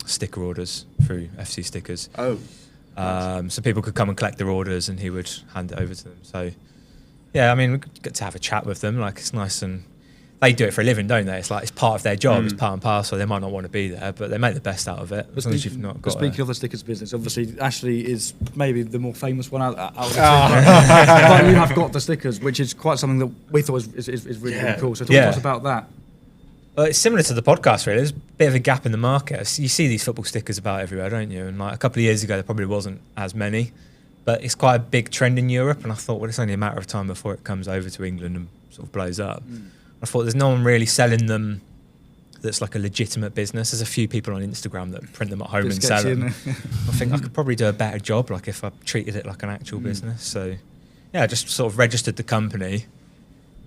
sticker orders through FC Stickers. Oh. So people could come and collect their orders, and he would hand it over to them. So, yeah, I mean, we get to have a chat with them. Like, it's nice, and they do it for a living, don't they? It's like it's part of their job. It's part and parcel. They might not want to be there, but they make the best out of it. As long as you've not got. Speaking of the stickers business, obviously Ashley is maybe the more famous one out of the two. But you have got the stickers, which is quite something that we thought is really, really cool. So talk to us about that. Well, it's similar to the podcast, really. There's a bit of a gap in the market. You see these football stickers about everywhere, don't you? And like a couple of years ago, there probably wasn't as many. But it's quite a big trend in Europe, and I thought, well, it's only a matter of time before it comes over to England and sort of blows up. I thought there's no one really selling them that's like a legitimate business. There's a few people on Instagram that print them at home and sell them. I think I could probably do a better job, like if I treated it like an actual business. So, yeah, I just sort of registered the company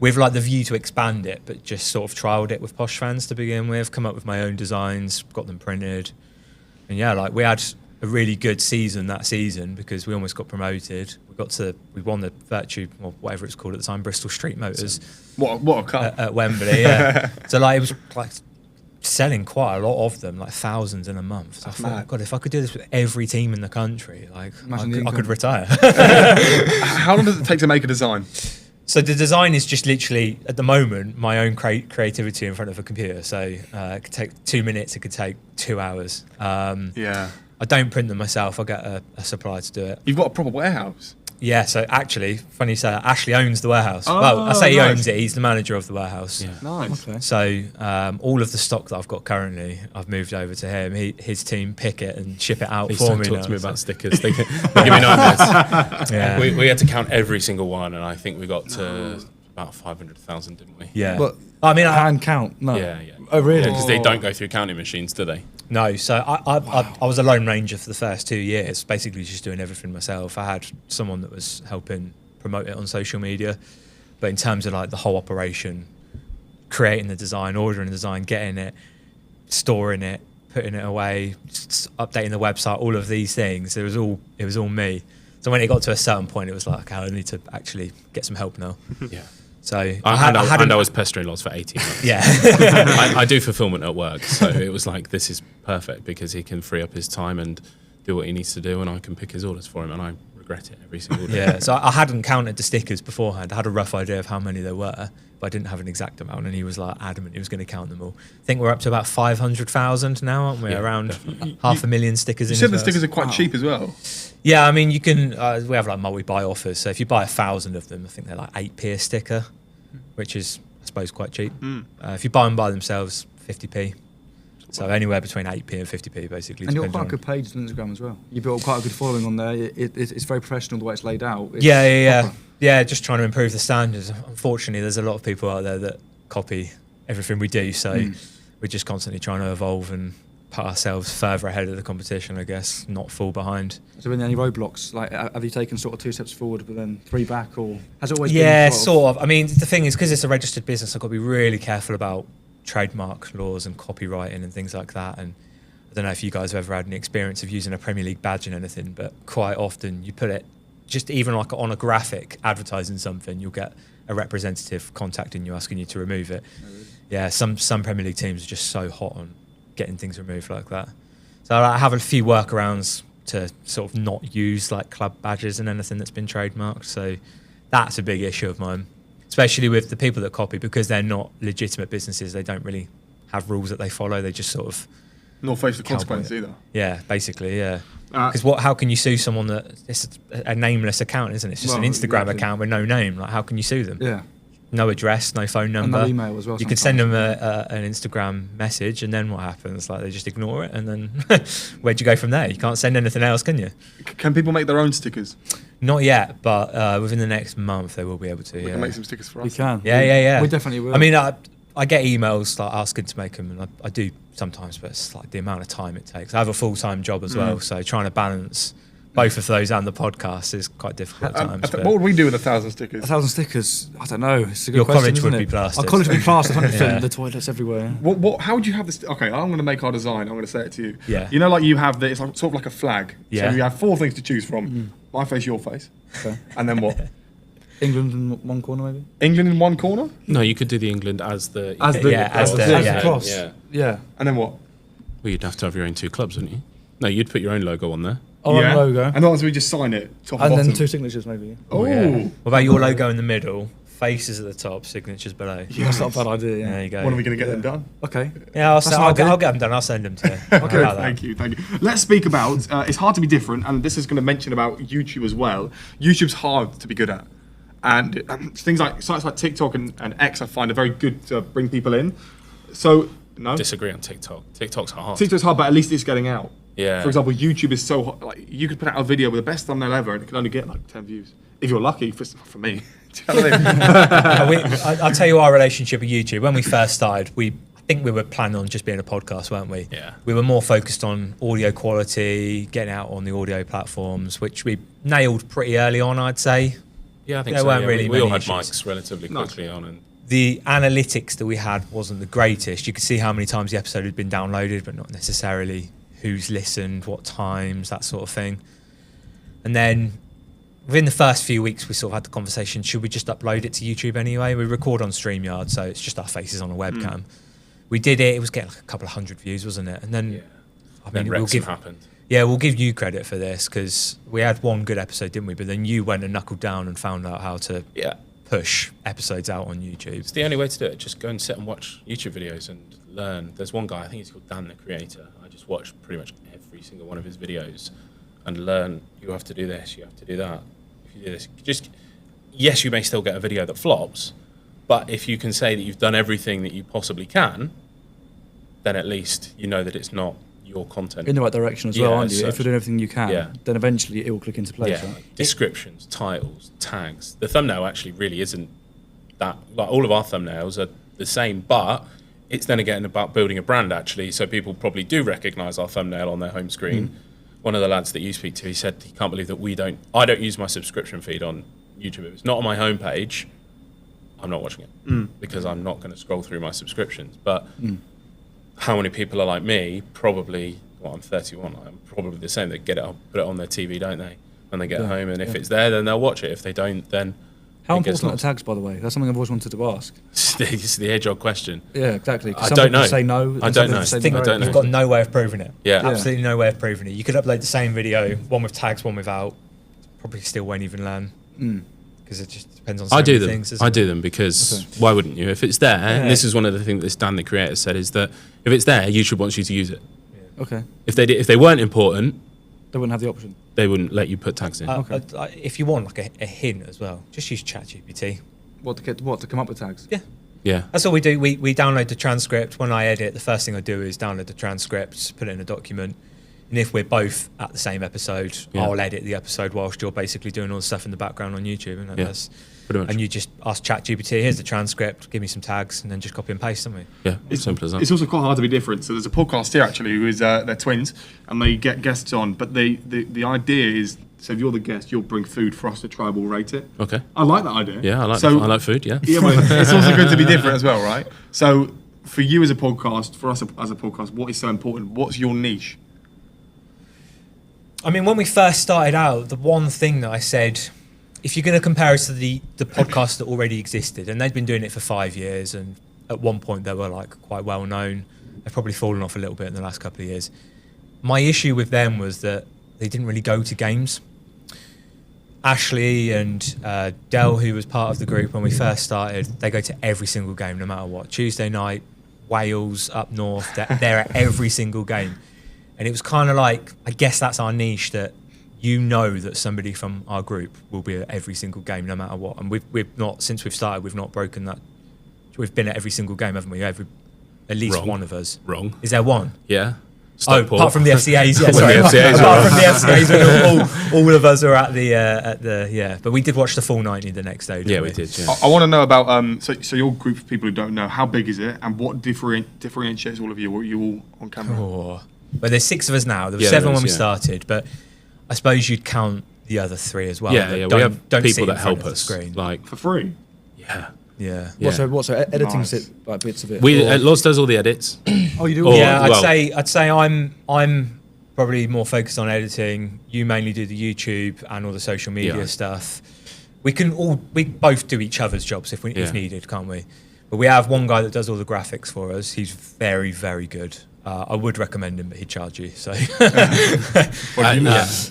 with like the view to expand it, but just sort of trialled it with Posh fans to begin with, come up with my own designs, got them printed. And yeah, like we had a really good season that season because we almost got promoted. We won the Virtue, or whatever it's called at the time, Bristol Street Motors. What a cut. At Wembley, yeah. So like it was like selling quite a lot of them, like thousands in a month. So I thought, God, if I could do this with every team in the country, like I could retire. How long does it take to make a design? So the design is just literally, at the moment, my own creativity in front of a computer. So it could take 2 minutes, it could take 2 hours. I don't print them myself, I get a supplier to do it. You've got a proper warehouse? Yeah, so actually, funny you say that, Ashley owns the warehouse. Well, I say he owns it, he's the manager of the warehouse. Yeah. Nice. Okay. So all of the stock that I've got currently, I've moved over to him. His team pick it and ship it out for me. Talk to me about stickers. They give me nightmares. Yeah. We had to count every single one, and I think we got to about 500,000, didn't we? Yeah. But I mean, hand count. No. Yeah. Oh, really? Because they don't go through counting machines, do they? No. So I was a lone ranger for the first 2 years, basically just doing everything myself. I had someone that was helping promote it on social media, but in terms of like the whole operation, creating the design, ordering the design, getting it, storing it, putting it away, updating the website, all of these things, it was all me. So when it got to a certain point, it was like, okay, I need to actually get some help now. Yeah. So I was pestering Lodz for 18 months. Yeah. I do fulfillment at work, so it was like, this is perfect because he can free up his time and do what he needs to do, and I can pick his orders for him, and I regret it every single day. Yeah, so I hadn't counted the stickers beforehand. I had a rough idea of how many there were, but I didn't have an exact amount, and he was like adamant he was going to count them all. I think we're up to about 500,000 now, aren't we? Yeah, around definitely. 500,000 stickers. You said the stickers are quite cheap as well. Yeah, I mean, you can. We have like multi-buy offers, so if you buy 1,000 of them, I think they're like 8p a sticker, which is, I suppose, quite cheap. If you buy them by themselves, 50p. So anywhere between 8p and 50p, basically. And you're quite a good page on Instagram as well. You built quite a good following on there. It's very professional the way it's laid out. It's Yeah, just trying to improve the standards. Unfortunately, there's a lot of people out there that copy everything we do, so we're just constantly trying to evolve and put ourselves further ahead of the competition, I guess, not fall behind. So been any roadblocks? Like, have you taken sort of 2 steps forward but then 3 back, or has it always been? Yeah, sort of. I mean, the thing is, because it's a registered business, I've got to be really careful about trademark laws and copywriting and things like that. And I don't know if you guys have ever had any experience of using a Premier League badge and anything, but quite often you put it just even like on a graphic advertising something, you'll get a representative contacting you asking you to remove it. Oh, really? Yeah, some Premier League teams are just so hot on getting things removed like that. So I have a few workarounds to sort of not use like club badges and anything that's been trademarked. So that's a big issue of mine, especially with the people that copy, because they're not legitimate businesses. They don't really have rules that they follow. They just sort of not face the consequence either. Yeah, basically, yeah. Because how can you sue someone that it's a nameless account, isn't it? It's just an Instagram account with no name. Like, how can you sue them? Yeah. No address, no phone number. And no email as well. You can send them an Instagram message, and then what happens? Like, they just ignore it, and then where'd you go from there? You can't send anything else, can you? Can people make their own stickers? Not yet, but within the next month they will be able to. We can make some stickers for us. We can. Yeah. We definitely will. I mean, I get emails like asking to make them, and I do sometimes, but it's like the amount of time it takes. I have a full-time job as well, so trying to balance both of those and the podcast is quite difficult at times. What would we do with 1,000 stickers? 1,000 stickers? I don't know. It's a good Your question, college would isn't be it? plastered. Our college would be plastered, 100%. The toilets everywhere. How would you have this? Okay, I'm going to make our design. I'm going to say it to you. Yeah. You know, like you have it's like, sort of like a flag. Yeah. So you have 4 things to choose from. My face, your face. Okay. And then what? England in one corner, maybe? England in one corner? No, you could do the England as the cross. Yeah. And then what? Well, you'd have to have your own 2 clubs, wouldn't you? No, you'd put your own logo on there. Our own logo. And then we just sign it top and bottom. then 2 signatures, maybe. Oh. Yeah. What about your logo in the middle, faces at the top, signatures below? Yeah, that's not a bad idea. Yeah. There you go. When are we going to get them done? Okay. Yeah, I'll get them done. I'll send them to you. Okay, thank you. Let's speak about, it's hard to be different, and this is going to mention about YouTube as well. YouTube's hard to be good at. And things like sites like TikTok and X I find are very good to bring people in. So, no? Disagree on TikTok. TikTok's hard. TikTok's hard, but at least it's getting out. Yeah. For example, YouTube is so hot. Like, you could put out a video with the best thumbnail ever and it can only get like 10 views. If you're lucky, for me. Do you know what I mean? I'll tell you our relationship with YouTube. When we first started, I think we were planning on just being a podcast, weren't we? Yeah. We were more focused on audio quality, getting out on the audio platforms, which we nailed pretty early on, I'd say. Yeah, I think there so. weren't really we all had issues. mics relatively quickly on. And the analytics that we had wasn't the greatest. You could see how many times the episode had been downloaded, but not necessarily who's listened, what times, that sort of thing. And then within the first few weeks, we sort of had the conversation, should we just upload it to YouTube anyway? We record on StreamYard, so it's just our faces on a webcam. We did it. It was getting like a couple of 100 views, wasn't it? And then, happened. Yeah, we'll give you credit for this because we had one good episode, didn't we? But then you went and knuckled down and found out how to push episodes out on YouTube. It's the only way to do it. Just go and sit and watch YouTube videos and learn. There's one guy, I think he's called Dan the Creator. I just watched pretty much every single one of his videos and learn, you have to do this, you have to do that. If you do this, yes, you may still get a video that flops, but if you can say that you've done everything that you possibly can, then at least you know that it's not your content. In the right direction as well, aren't you? If you're doing everything you can, then eventually it will click into place. Yeah, right? Descriptions, titles, tags. The thumbnail actually really isn't that, like all of our thumbnails are the same, but it's then again about building a brand, actually. So people probably do recognise our thumbnail on their home screen. One of the lads that you speak to, he said he can't believe that I don't use my subscription feed on YouTube. If it's not on my homepage, I'm not watching it because I'm not going to scroll through my subscriptions. But how many people are like me? Probably, I'm 31. I'm probably the same. They get it, put it on their TV, don't they? When they get home, and if it's there, then they'll watch it. If they don't, then how important are tags, by the way? That's something I've always wanted to ask. It's the age-old question. Yeah, exactly. I don't know. Say no. I don't know. You've got no way of proving it. Yeah, absolutely no way of proving it. You could upload the same video, one with tags, one without. Probably still won't even learn because it just depends on so many things. I do them because why wouldn't you? If it's there, and this is one of the things that Dan, the creator, said, is that if it's there, YouTube wants you to use it. Yeah. Okay. If they weren't important, they wouldn't have the option. They wouldn't let you put tags in. If you want like a hint as well, just use ChatGPT. What to come up with tags? Yeah. That's all we do. We download the transcript. When I edit, the first thing I do is download the transcript, put it in a document. And if we're both at the same episode, I'll edit the episode whilst you're basically doing all the stuff in the background on YouTube. And pretty much. And you just ask ChatGPT, here's the transcript, give me some tags, and then just copy and paste something. Yeah, it's simple as that. It's also quite hard to be different. So there's a podcast here actually who is they're twins, and they get guests on. But the idea is, so if you're the guest, you'll bring food for us to try. We'll rate it. Okay. I like that idea. Yeah, I like food. Yeah. Yeah, but it's also good to be different as well, right? So for you as a podcast, for us as a podcast, what is so important? What's your niche? I mean, when we first started out, the one thing that I said, if you're going to compare us to the podcast that already existed, and they'd been doing it for 5 years, and at one point they were like quite well known. They've probably fallen off a little bit in the last couple of years. My issue with them was that they didn't really go to games. Ashley and Del, who was part of the group when we first started, they go to every single game, no matter what. Tuesday night, Wales, up north, they're at every single game. And it was kind of like, I guess that's our niche, that you know that somebody from our group will be at every single game, no matter what. And we've not, since we've started, we've not broken that. We've been at every single game, haven't we? At least one of us. Wrong. Is there one? Yeah. Apart from the FCAs, yeah. Sorry, apart from the FCAs, all of us are at the. But we did watch the full 90 the next day. Yeah, we did. Yeah. I want to know about so your group of people who don't know, how big is it, and what differentiates all of you? Are you all on camera? Well, there's 6 of us now. There were 7 when we started, but I suppose you'd count the other 3 as well. Yeah, we have people that help us, like for free. Yeah. What? So editing like bits of it. Lodz does all the edits. Oh, you do? Yeah, I'd say I'm probably more focused on editing. You mainly do the YouTube and all the social media stuff. We both do each other's jobs if needed, can't we? But we have one guy that does all the graphics for us. He's very, very good. I would recommend him, but he'd charge you. So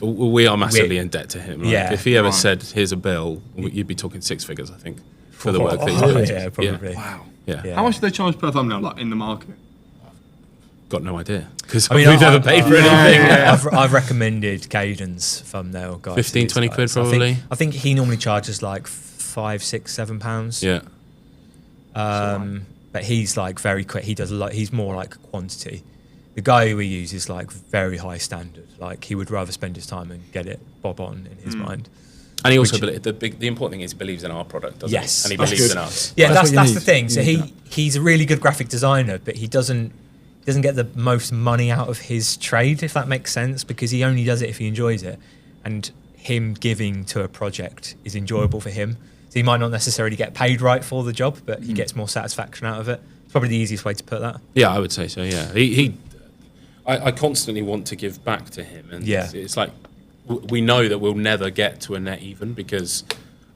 we are massively in debt to him. Yeah. If he ever said, "Here's a bill," you'd be talking 6 figures, I think, for the work that he's doing. Yeah, probably. Wow. Yeah. How much do they charge per thumbnail, like in the market? Got no idea because we've never paid for anything. I've recommended Caden's thumbnail guys. 15, 20 quid probably. I think he normally charges like £5, £6, £7. Yeah. But he's like very quick. He does a lot. He's more like quantity. The guy who we use is like very high standard. Like he would rather spend his time and get it bob on in his mind. And he also the important thing is he believes in our product, doesn't he? And he believes in us. Yeah, that's the thing. So he's a really good graphic designer, but he doesn't get the most money out of his trade, if that makes sense, because he only does it if he enjoys it. And him giving to a project is enjoyable for him. So he might not necessarily get paid right for the job, but he gets more satisfaction out of it. It's probably the easiest way to put that. Yeah, I would say so, yeah. I constantly want to give back to him. And it's like, we know that we'll never get to a net even because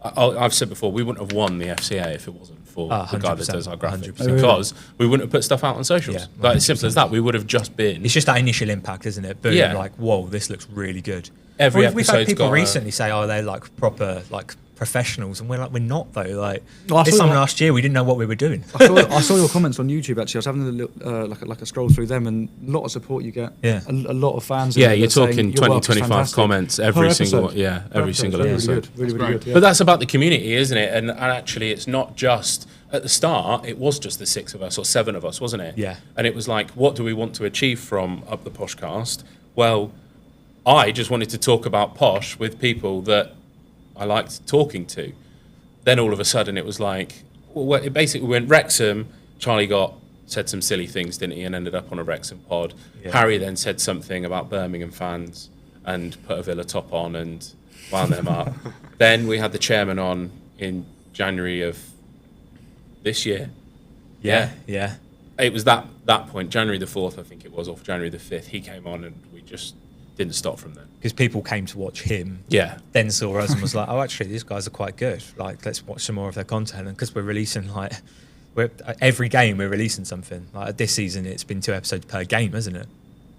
I've said before, we wouldn't have won the FCA if it wasn't for the guy that does our graphics. 100%. Because we wouldn't have put stuff out on socials. Yeah, like, as simple as that. We would have just been... It's just that initial impact, isn't it? Boom, like, whoa, this looks really good. We've had people recently say, they're like proper like professionals, and we're not though. Like this time last year, we didn't know what we were doing. I saw your comments on YouTube. Actually, I was having a little, like a scroll through them, and a lot of support you get. Yeah, a lot of fans. Yeah, you're talking 20, 25 comments every single episode. Really good. Yeah. But that's about the community, isn't it? And actually, it's not just. At the start, it was just the 6 of us or 7 of us, wasn't it? Yeah. And it was like, what do we want to achieve from Up the Poshcast? Well, I just wanted to talk about Posh with people that I liked talking to. Then all of a sudden it was like, it basically went Wrexham, Charlie said some silly things, didn't he, and ended up on a Wrexham pod. Yeah. Harry then said something about Birmingham fans and put a Villa top on and wound them up. Then we had the chairman on in January of this year. Yeah. It was that point, January the 4th, I think it was, or January the 5th, he came on and we just didn't stop from then. Because people came to watch him. Yeah. Then saw us and was like, oh, actually, these guys are quite good. Like, let's watch some more of their content. And because we're releasing, every game we're releasing something. Like, this season, it's been 2 episodes per game, isn't it?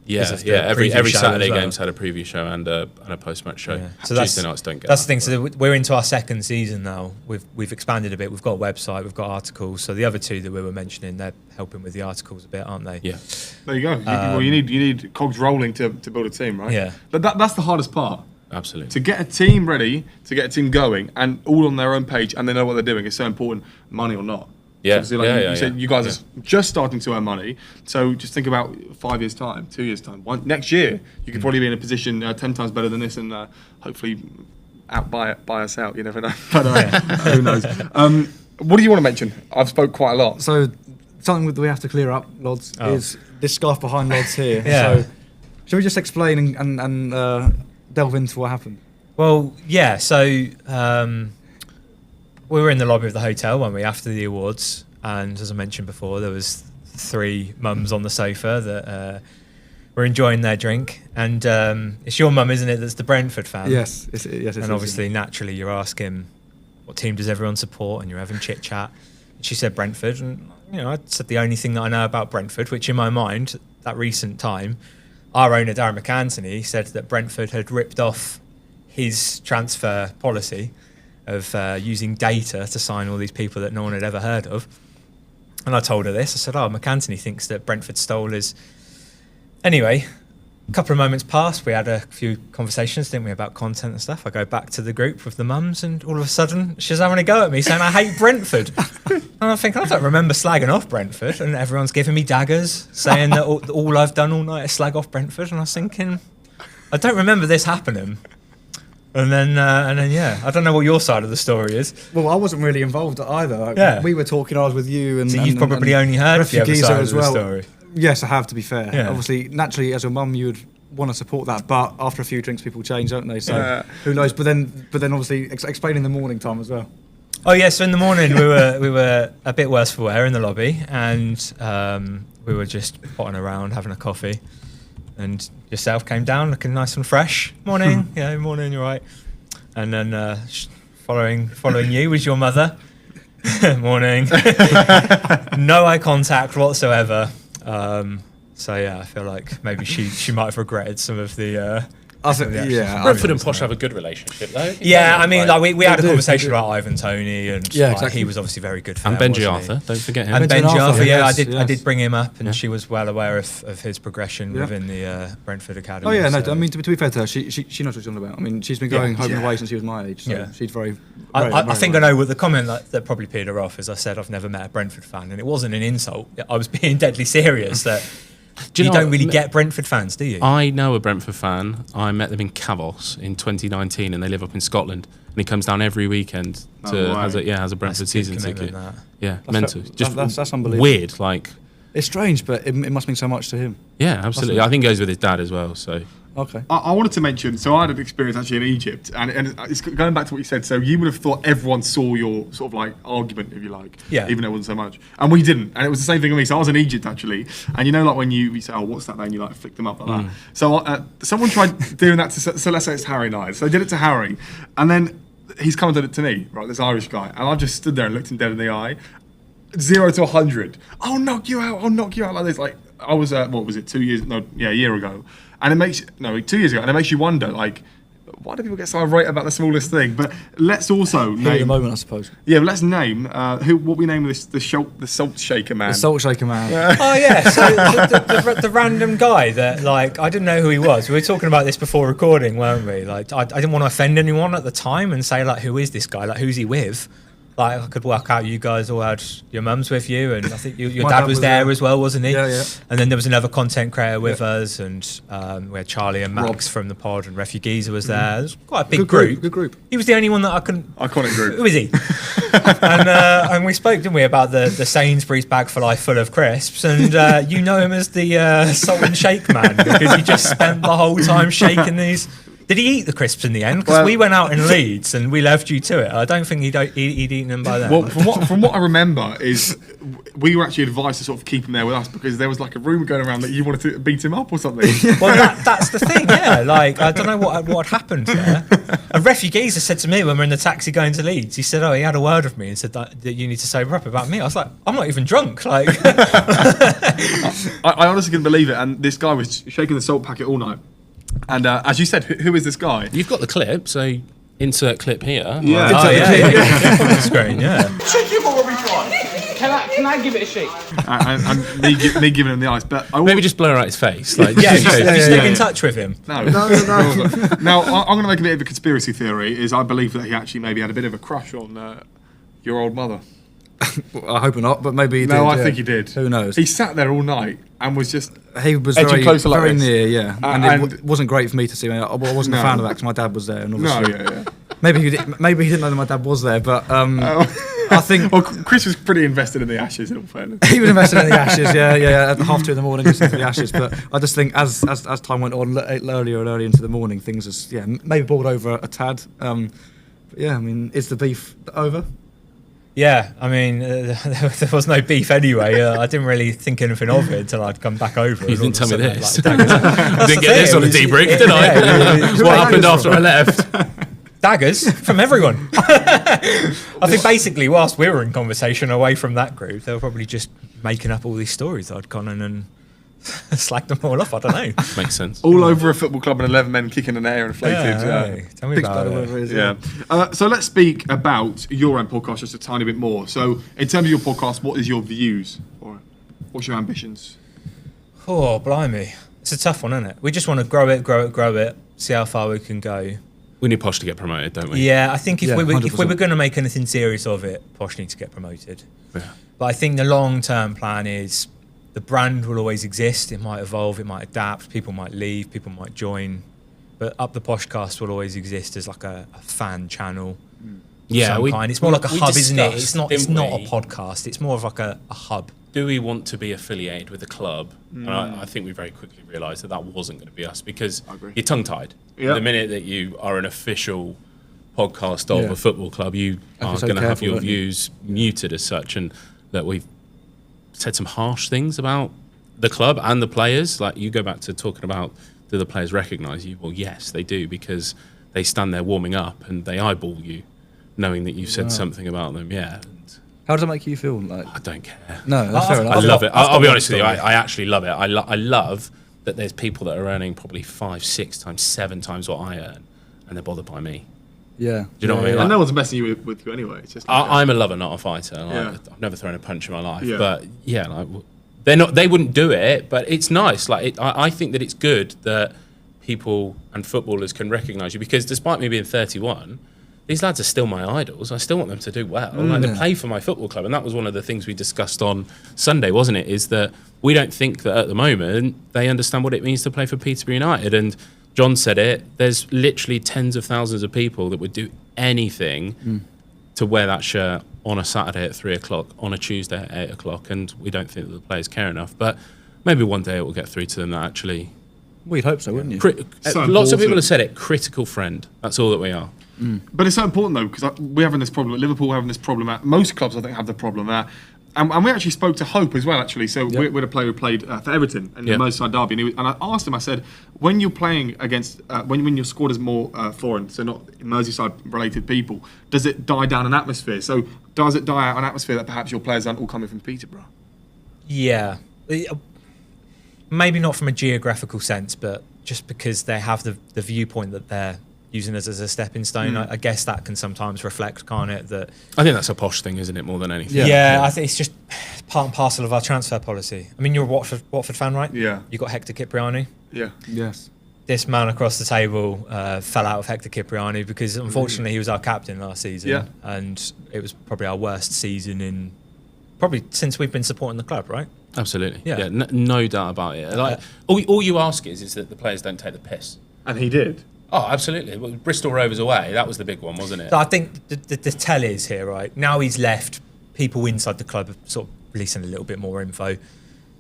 Yeah. Every Saturday game's had a preview show and a post-match show. Yeah. So Tuesday nights don't get that's the thing. So we're into our 2nd season now. We've expanded a bit. We've got a website. We've got articles. So the other 2 that we were mentioning, they're helping with the articles a bit, aren't they? Yeah. There you go. You need cogs rolling to build a team, right? Yeah. But that's the hardest part. Absolutely. To get a team ready, to get a team going, and all on their own page, and they know what they're doing is so important, money or not. Yeah, so you said you guys are just starting to earn money. So just think about 5 years' time, 2 years' time. Next year, you could probably be in a position 10 times better than this, and hopefully buy us out. You never know. But who knows? What do you want to mention? I've spoke quite a lot. So something that we have to clear up, Lodz, is this scarf behind Lodz here. Yeah. So should we just explain and delve into what happened? Well, yeah. So. We were in the lobby of the hotel, weren't we, after the awards, and as I mentioned before, there was 3 mums on the sofa that were enjoying their drink, and it's your mum, isn't it, that's the Brentford fan? Yes. And obviously, naturally, you're asking, what team does everyone support, and you're having chit-chat. And she said Brentford, and I said the only thing that I know about Brentford, which in my mind, that recent time, our owner, Darren McAntony, said that Brentford had ripped off his transfer policy of using data to sign all these people that no one had ever heard of. And I told her this. I said, McAntony thinks that Brentford stole his... Anyway, a couple of moments passed. We had a few conversations, didn't we, about content and stuff. I go back to the group with the mums, and all of a sudden, she's having a go at me, saying I hate Brentford. And I'm thinking, I don't remember slagging off Brentford. And everyone's giving me daggers, saying that all I've done all night is slag off Brentford. And I was thinking, I don't remember this happening. And then, yeah, I don't know what your side of the story is. Well, I wasn't really involved either. We were talking, I was with you. And so you've probably only heard the other side of the story. Yes, I have, to be fair. Yeah. Obviously, naturally, as a mum, you would want to support that. But after a few drinks, people change, don't they? So who knows? But then obviously, explain in the morning time as well. Oh, yeah, so in the morning, we were a bit worse for wear in the lobby. And we were just potting around, having a coffee. And yourself came down looking nice and fresh. Morning, morning, you're right. And then following you was your mother. Morning. No eye contact whatsoever. So yeah, I feel like maybe she might have regretted some of the. Brentford and Posh have a good relationship, though. Yeah, I mean, we had a conversation about Ivan Toney, and exactly. He was obviously very good for and them, Benji Arthur, don't forget him. And Benji Arthur, I did bring him up, and she was well aware of his progression within the Brentford Academy. Oh yeah, so. No, I mean to be fair to her, she knows what she's on about. I mean, she's been going home and away since she was my age, so she's very. I think I know what the comment that probably peed her off is I said I've never met a Brentford fan, and it wasn't an insult. I was being deadly serious that. You don't really get Brentford fans, do you? I know a Brentford fan. I met them in Cavos in 2019, and they live up in Scotland. And he comes down every weekend has a Brentford season ticket. Yeah, mental. That's unbelievable. Weird, it's strange, but it must mean so much to him. Yeah, absolutely. I think it goes with his dad as well. So. Okay. I wanted to mention, so I had an experience actually in Egypt, and it's going back to what you said. So you would have thought everyone saw your sort of argument, if you like, even though it wasn't so much, and we didn't. And it was the same thing with me. So I was in Egypt actually, and when you say, "Oh, what's that?" Then you flick them up like that. So someone tried doing that to. So let's say it's Harry and I. So I did it to Harry, and then he's come and done it to me, right? This Irish guy, and I just stood there and looked him dead in the eye. 0 to 100. I'll knock you out. I'll knock you out like this. I was what was it? 2 years? No, a year ago. And it makes 2 years ago, and it makes you wonder, why do people get so irate about the smallest thing? But let's also name the moment, I suppose. Yeah, but let's name what we name this the salt shaker man. The salt shaker man. Oh yeah, so the random guy that I didn't know who he was. We were talking about this before recording, weren't we? I didn't want to offend anyone at the time and say who is this guy? Who's he with? Like I could work out you guys all had your mums with you, and I think your dad was there as well, wasn't he? Yeah. And then there was another content creator with us, and we had Charlie and Max from the pod, and Refu Geezer was there. It was quite a big group. Good group. He was the only one that I couldn't. Iconic group. Who is he? and we spoke, didn't we, about the Sainsbury's bag for life full of crisps, and you know him as the salt and shake man because he just spent the whole time shaking these. Did he eat the crisps in the end? Because we went out in Leeds and we left you to it. I don't think he'd eaten them by then. Well, from what I remember is we were actually advised to sort of keep him there with us because there was like a rumour going around that you wanted to beat him up or something. Well, that's the thing, yeah. Like, I don't know what happened there. A Refu Geezer said to me when we were in the taxi going to Leeds, he said, he had a word with me and said that you need to sober up about me. I was like, I'm not even drunk. Like, I honestly couldn't believe it. And this guy was shaking the salt packet all night. And as you said, who is this guy? You've got the clip, so insert clip here. Yeah. On the screen, yeah. Chicken ball we try. Can I give it a shake? And me giving him the ice. But maybe just blur out his face. Like, Did you stick in touch with him? No. Now, I'm going to make a bit of a conspiracy theory, is I believe that he actually maybe had a bit of a crush on your old mother. I hope not, but maybe he did. No, I think he did. Who knows? He sat there all night and was just... He was edging closer like very this. near, yeah. And it wasn't great for me to see. I wasn't a fan of that because my dad was there. And obviously, Maybe he didn't know that my dad was there, but I think... Well, Chris was pretty invested in the Ashes, in all fairness. He was invested in the Ashes, yeah. At 2:30 in the morning, listening to the Ashes. But I just think as time went on, earlier and earlier into the morning, things just, maybe boiled over a tad. But yeah, I mean, is the beef over? Yeah, I mean, there was no beef anyway. I didn't really think anything of it until I'd come back over. You didn't tell me this. I didn't get this on a debrief, did I? What happened after I left? Daggers from everyone. I think basically, whilst we were in conversation away from that group, they were probably just making up all these stories that I'd gone in and slagged them all off. I don't know. Makes sense. All over a football club and 11 men kicking in the air inflated. Tell me about it. Yeah. So let's speak about your own podcast just a tiny bit more. So in terms of your podcast, what is your views or what's your ambitions? Oh, blimey. It's a tough one, isn't it? We just want to grow it, see how far we can go. We need Posh to get promoted, don't we? Yeah, I think if we were going to make anything serious of it, Posh needs to get promoted. Yeah. But I think the long-term plan is the brand will always exist. It might evolve, it might adapt, people might leave, people might join. But Up the Poshcast will always exist as like a fan channel. Yeah, it's more like a hub, isn't it? It's not a podcast. It's more of like a hub. Do we want to be affiliated with a club? And I think we very quickly realised that wasn't going to be us because you're tongue-tied. Yeah. The minute that you are an official podcast of a football club, you are going to have your views muted as such. And that we've said some harsh things about the club and the players. Like you go back to talking about, do the players recognise you? Well, yes, they do because they stand there warming up and they eyeball you, knowing that you've said something about them. Yeah. How does that make you feel? Like I don't care. No, that's fair enough. I love it. I'll be honest with you. I actually love it. I love that there's people that are earning probably 5, 6 times, 7 times what I earn, and they're bothered by me. Yeah. Do you know what I mean? And no one's messing you with you anyway. It's just I'm a lover, not a fighter. I've never thrown a punch in my life, but they're not. They wouldn't do it, but it's nice. Like I think that it's good that people and footballers can recognise you because despite me being 31. These lads are still my idols. I still want them to do well. They play for my football club. And that was one of the things we discussed on Sunday, wasn't it? Is that we don't think that at the moment they understand what it means to play for Peterborough United. And John said it, there's literally tens of thousands of people that would do anything to wear that shirt on a Saturday at 3 o'clock, on a Tuesday at 8 o'clock. And we don't think that the players care enough. But maybe one day it will get through to them that actually... Well, you'd hope so, wouldn't you? Lots of people have said it, critical friend. That's all that we are. But it's so important though because we're having this problem at Liverpool, we're having this problem at most clubs. I think have the problem at, and we actually spoke to Hope as well. Actually, so we're a player who played for Everton in the Merseyside derby, and I asked him. I said, when you're playing against when your squad is more foreign, so not Merseyside related people, does it die down an atmosphere? So does it die out an atmosphere that perhaps your players aren't all coming from Peterborough? Yeah, maybe not from a geographical sense, but just because they have the viewpoint that they're using us as a stepping stone. I guess that can sometimes reflect, can't it? That I think that's a Posh thing, isn't it, more than anything? Yeah, I think it's just part and parcel of our transfer policy. I mean, you're a Watford fan, right? Yeah. You got Hector Cipriani. Yeah. Yes. this man across the table fell out of Hector Cipriani because unfortunately he was our captain last season, and it was probably our worst season in probably since we've been supporting the club, right? Absolutely, yeah, no doubt about it. Like all you ask is that the players don't take the piss, and he did. Oh, absolutely. Well, Bristol Rovers away, that was the big one, wasn't it? So I think the tell is here, right? Now he's left, people inside the club are sort of releasing a little bit more info.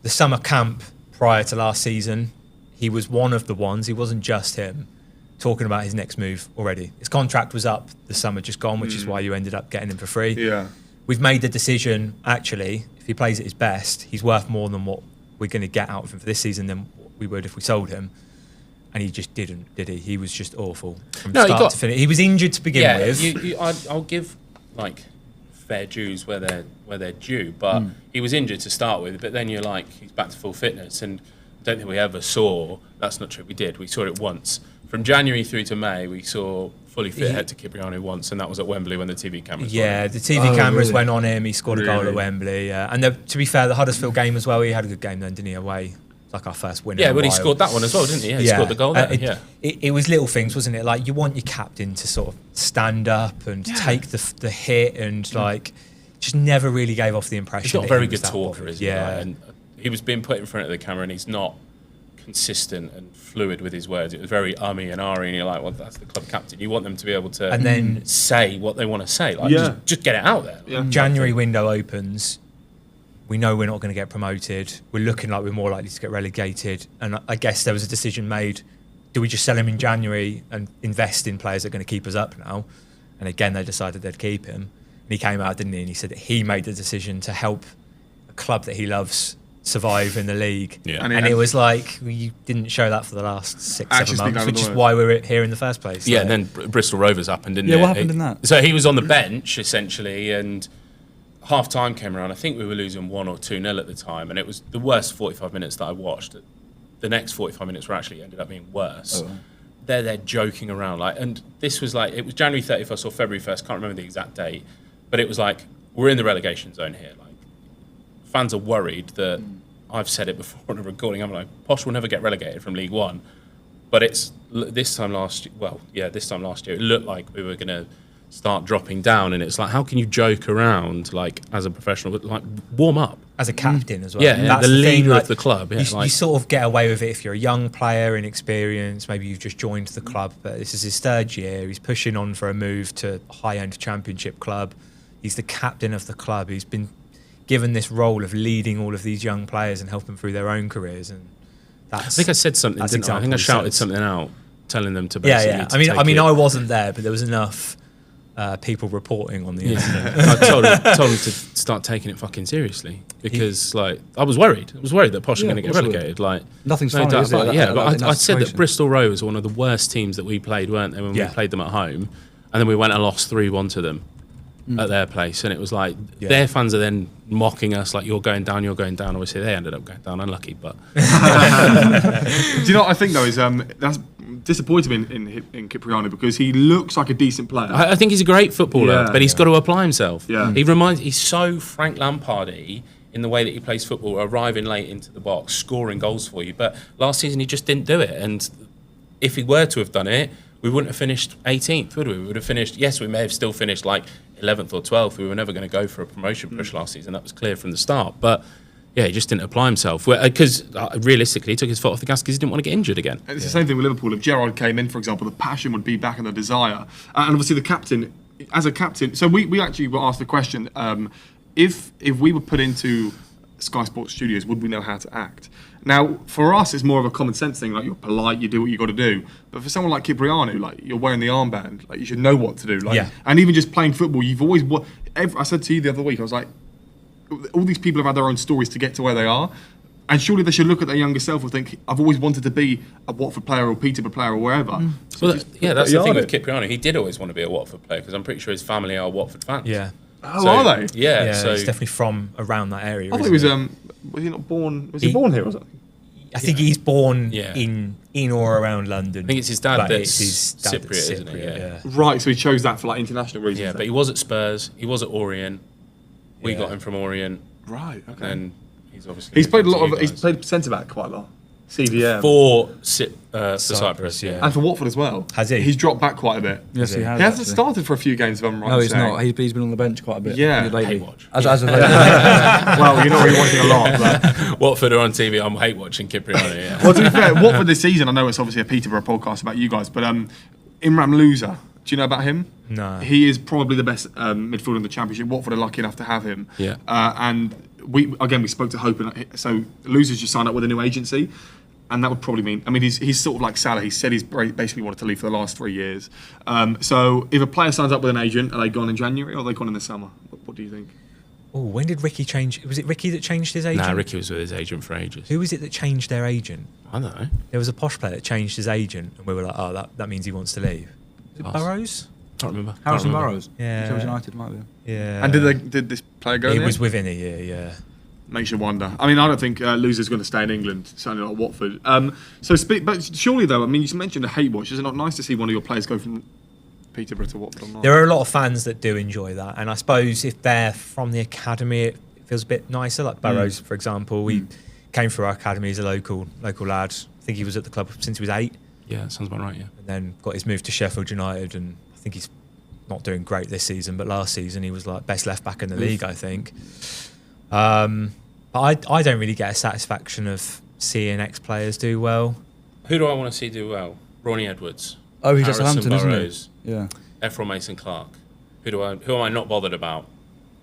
The summer camp prior to last season, he was one of the ones, he wasn't just him, talking about his next move already. His contract was up the summer just gone, which is why you ended up getting him for free. Yeah. We've made the decision, actually, if he plays at his best, he's worth more than what we're going to get out of him for this season than what we would if we sold him. And he just didn't, did he? He was just awful from start to finish. He was injured to begin with. I'll give fair dues where they're due, but he was injured to start with. But then you're like, he's back to full fitness, and I don't think we ever saw. That's not true. We did. We saw it once from January through to May. We saw fully fit Hector Cipriani once, and that was at Wembley when the TV cameras. Yeah, the TV cameras went on him. He scored a goal at Wembley. And to be fair, the Huddersfield game as well. He had a good game then, didn't he? Away. Like our first win. Yeah, but he scored that one as well, didn't he? Yeah, he scored the goal there. It was little things, wasn't it? Like you want your captain to sort of stand up and take the hit, and like just never really gave off the impression. He's not a very good talker, is he? Yeah, and he was being put in front of the camera, and he's not consistent and fluid with his words. It was very ummy and ahhry, and you're like, well, that's the club captain. You want them to be able to, and then say what they want to say. Like, just get it out there. Yeah. January window opens. We know we're not going to get promoted. We're looking like we're more likely to get relegated. And I guess there was a decision made, do we just sell him in January and invest in players that are going to keep us up now? And again, they decided they'd keep him. And he came out, didn't he? And he said that he made the decision to help a club that he loves survive in the league. Yeah. And it was like, well, you didn't show that for the last 6-7 months, which is why we're here in the first place. Yeah, so. And then Bristol Rovers happened, didn't it? Yeah, what happened in that? So he was on the bench, essentially, and half time came around. I think we were losing 1 or 2-0 at the time, and it was the worst 45 minutes that I watched. The next 45 minutes were actually ended up being worse. Oh. They're joking around, like, and this was like, it was January 31st or February 1st, can't remember the exact date, but it was like, we're in the relegation zone here. Like, fans are worried that, I've said it before on a recording, I'm like, Posh will never get relegated from League One, but it's this time last year, it looked like we were going to start dropping down, and it's like, how can you joke around like as a professional, but like warm up as a captain as well? Yeah, that's the leader of the club. Yeah, you sort of get away with it if you're a young player, inexperienced, maybe you've just joined the club, but this is his 3rd year. He's pushing on for a move to a high-end championship club. He's the captain of the club. He's been given this role of leading all of these young players and helping them through their own careers, and that's, I think I said something, didn't I? I think I shouted something out, telling them to basically. I mean, I wasn't there, but there was enough people reporting on the incident. I told him to start taking it fucking seriously, because like I was worried. I was worried that Posh were going to get relegated. Like nothing's funny, is it? But I said that Bristol Rovers were one of the worst teams that we played, weren't they, when we played them at home, and then we went and lost 3-1 to them at their place, and it was like their fans are then mocking us like, you're going down. Obviously they ended up going down, unlucky, but do you know what I think though is that's disappointed me in Cipriani, because he looks like a decent player. I think he's a great footballer, but he's got to apply himself. Yeah. He's so Frank Lampard-y in the way that he plays football, arriving late into the box, scoring goals for you, but last season he just didn't do it, and if he were to have done it, we wouldn't have finished 18th, would we? We would have finished, yes, we may have still finished like 11th or 12th. We were never going to go for a promotion push last season. That was clear from the start. But yeah, he just didn't apply himself. Because realistically, he took his foot off the gas because he didn't want to get injured again. And it's the same thing with Liverpool. If Gerrard came in, for example, the passion would be back and the desire. And obviously the captain, as a captain, so we actually were asked the question, if we were put into Sky Sports Studios, would we know how to act? Now, for us, it's more of a common sense thing, like you're polite, you do what you got to do. But for someone like Cipriani, like you're wearing the armband, like you should know what to do. Like, and even just playing football, you've always. I said to you the other week, I was like, all these people have had their own stories to get to where they are, and surely they should look at their younger self and think, I've always wanted to be a Watford player or Peterborough player or wherever. So that's the thing with Cipriani. He did always want to be a Watford player, because I'm pretty sure his family are Watford fans. Yeah. Oh, so, are they? Yeah. So he's definitely from around that area. I thought he was. Was he not born? Was he born here or something? I think he's born in or around London. I think it's his dad that's Cypriot, isn't it? Yeah. Right, so he chose that for like international reasons. Yeah, but he was at Spurs, he was at Orient. We got him from Orient. Right, okay. And he's obviously he's played centre back quite a lot. CDM. For Cyprus, yeah. And for Watford as well. Has he? He's dropped back quite a bit. Yes, he has. He hasn't started for a few games, if I'm right. No, he's not. He's been on the bench quite a bit. Yeah. lately. Hate watch. As of lately. Well, you know we're watching a lot. But. Watford are on TV. I'm hate watching Cipriani. Yeah. Well, to be fair, Watford this season, I know it's obviously a Peterborough podcast about you guys, but Imran Louza, do you know about him? No. He is probably the best midfielder in the Championship. Watford are lucky enough to have him. Yeah. And we spoke to Hope, and so Louza's just signed up with a new agency. And that would probably mean, he's sort of like Salah. He said he's basically wanted to leave for the last 3 years. So if a player signs up with an agent, are they gone in January or are they gone in the summer? What do you think? Oh, when did Ricky change? Was it Ricky that changed his agent? Nah, Ricky was with his agent for ages. Who was it that changed their agent? I don't know. There was a posh player that changed his agent, and we were like, oh, that means he wants to leave. Was it Burrows? Can't remember. Harrison Burrows. Yeah. Sheffield United might be. Yeah. And did this player go It there? was within a year, yeah. Makes you wonder. I don't think Louza's going to stay in England, certainly not Watford. But surely, though, you mentioned a hate watch. Is it not nice to see one of your players go from Peterborough to Watford or not? There are a lot of fans that do enjoy that, and I suppose if they're from the academy, it feels a bit nicer. Like Burrows, for example, he came through our academy as a local lad. I think he was at the club since he was 8. Yeah, that sounds about right, yeah. And then got his move to Sheffield United, and I think he's not doing great this season, but last season he was like best left back in the league, I think. But I don't really get a satisfaction of seeing ex-players do well. Who do I want to see do well? Ronnie Edwards. Oh, he's at Harrison Southampton, Burrows, isn't he? Yeah. Ephraim Mason-Clark. Who am I not bothered about?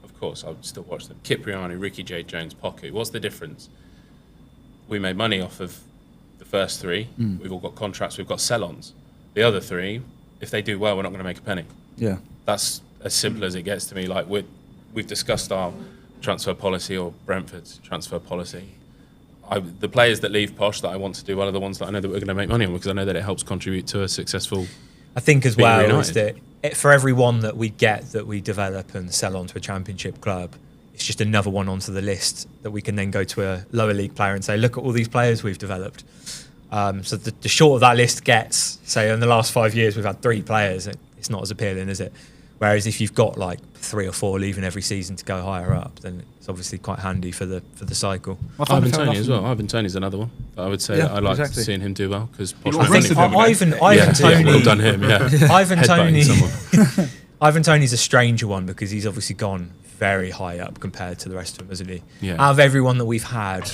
Of course, I would still watch them. Cipriani, Ricky J. Jones, Poku. What's the difference? We made money off of the first 3. We've all got contracts. We've got sell-ons. The other 3, if they do well, we're not going to make a penny. Yeah. That's as simple as it gets to me. Like we've discussed our transfer policy or Brentford's transfer policy. The players that leave Posh that I want to do well are the ones that I know that we're going to make money on because I know that it helps contribute to a successful. I think as well is that for every one that we get that we develop and sell on to a Championship club, it's just another one onto the list that we can then go to a lower league player and say, look at all these players we've developed. So the shorter that list gets, say in the last 5 years we've had 3 players, it's not as appealing, is it? Whereas if you've got like 3 or 4 leaving every season to go higher up, then it's obviously quite handy for the cycle. Ivan Toney as well. Ivan Toney's another one. I would say I like seeing him do well because Ivan Toney. Well done him. Yeah. Ivan Toney's a stranger one because he's obviously gone very high up compared to the rest of them, isn't he? Yeah. Out of everyone that we've had,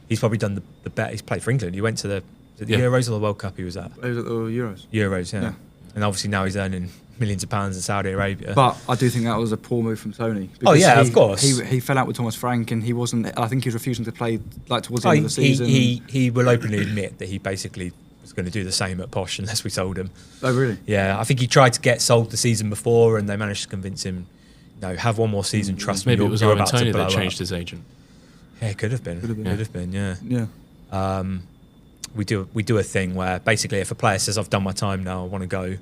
he's probably done the best. He's played for England. He went to the Euros or the World Cup. He was at. He was at the Euros. Euros, yeah. And obviously now he's earning millions of pounds in Saudi Arabia. But I do think that was a poor move from Tony. Oh yeah, of course. He fell out with Thomas Frank, and he wasn't. I think he was refusing to play like towards the end of the season. He will openly admit that he basically was going to do the same at Posh unless we sold him. Oh really? Yeah, I think he tried to get sold the season before, and they managed to convince him. No, have one more season. Trust me. Maybe it was Ivan Toney that changed his agent. Yeah, it could have been. Could have been. Yeah. Yeah. We do a thing where basically if a player says I've done my time now, I want to go.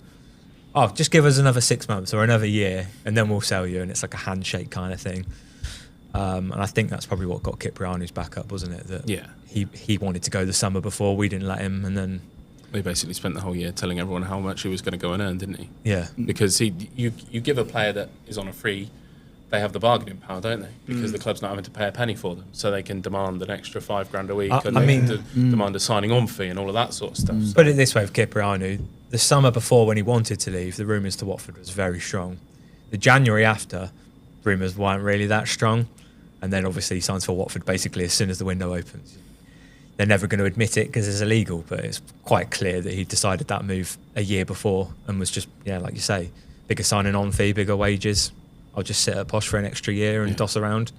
Oh, just give us another 6 months or another year, and then we'll sell you. And it's like a handshake kind of thing. And I think that's probably what got Cipriani's back up, wasn't it? That he wanted to go the summer before, we didn't let him, and then he basically spent the whole year telling everyone how much he was going to go and earn, didn't he? Yeah. Because you give a player that is on a free, they have the bargaining power, don't they? Because the club's not having to pay a penny for them, so they can demand an extra $5,000 a week, and demand a signing on fee and all of that sort of stuff. So. Put it this way with Cipriani, the summer before when he wanted to leave, the rumours to Watford was very strong. The January after, rumours weren't really that strong, and then obviously he signs for Watford basically as soon as the window opens. They're never going to admit it because it's illegal, but it's quite clear that he decided that move a year before and was just, like you say, bigger signing on fee, bigger wages. I'll just sit at Posh for an extra year and doss around.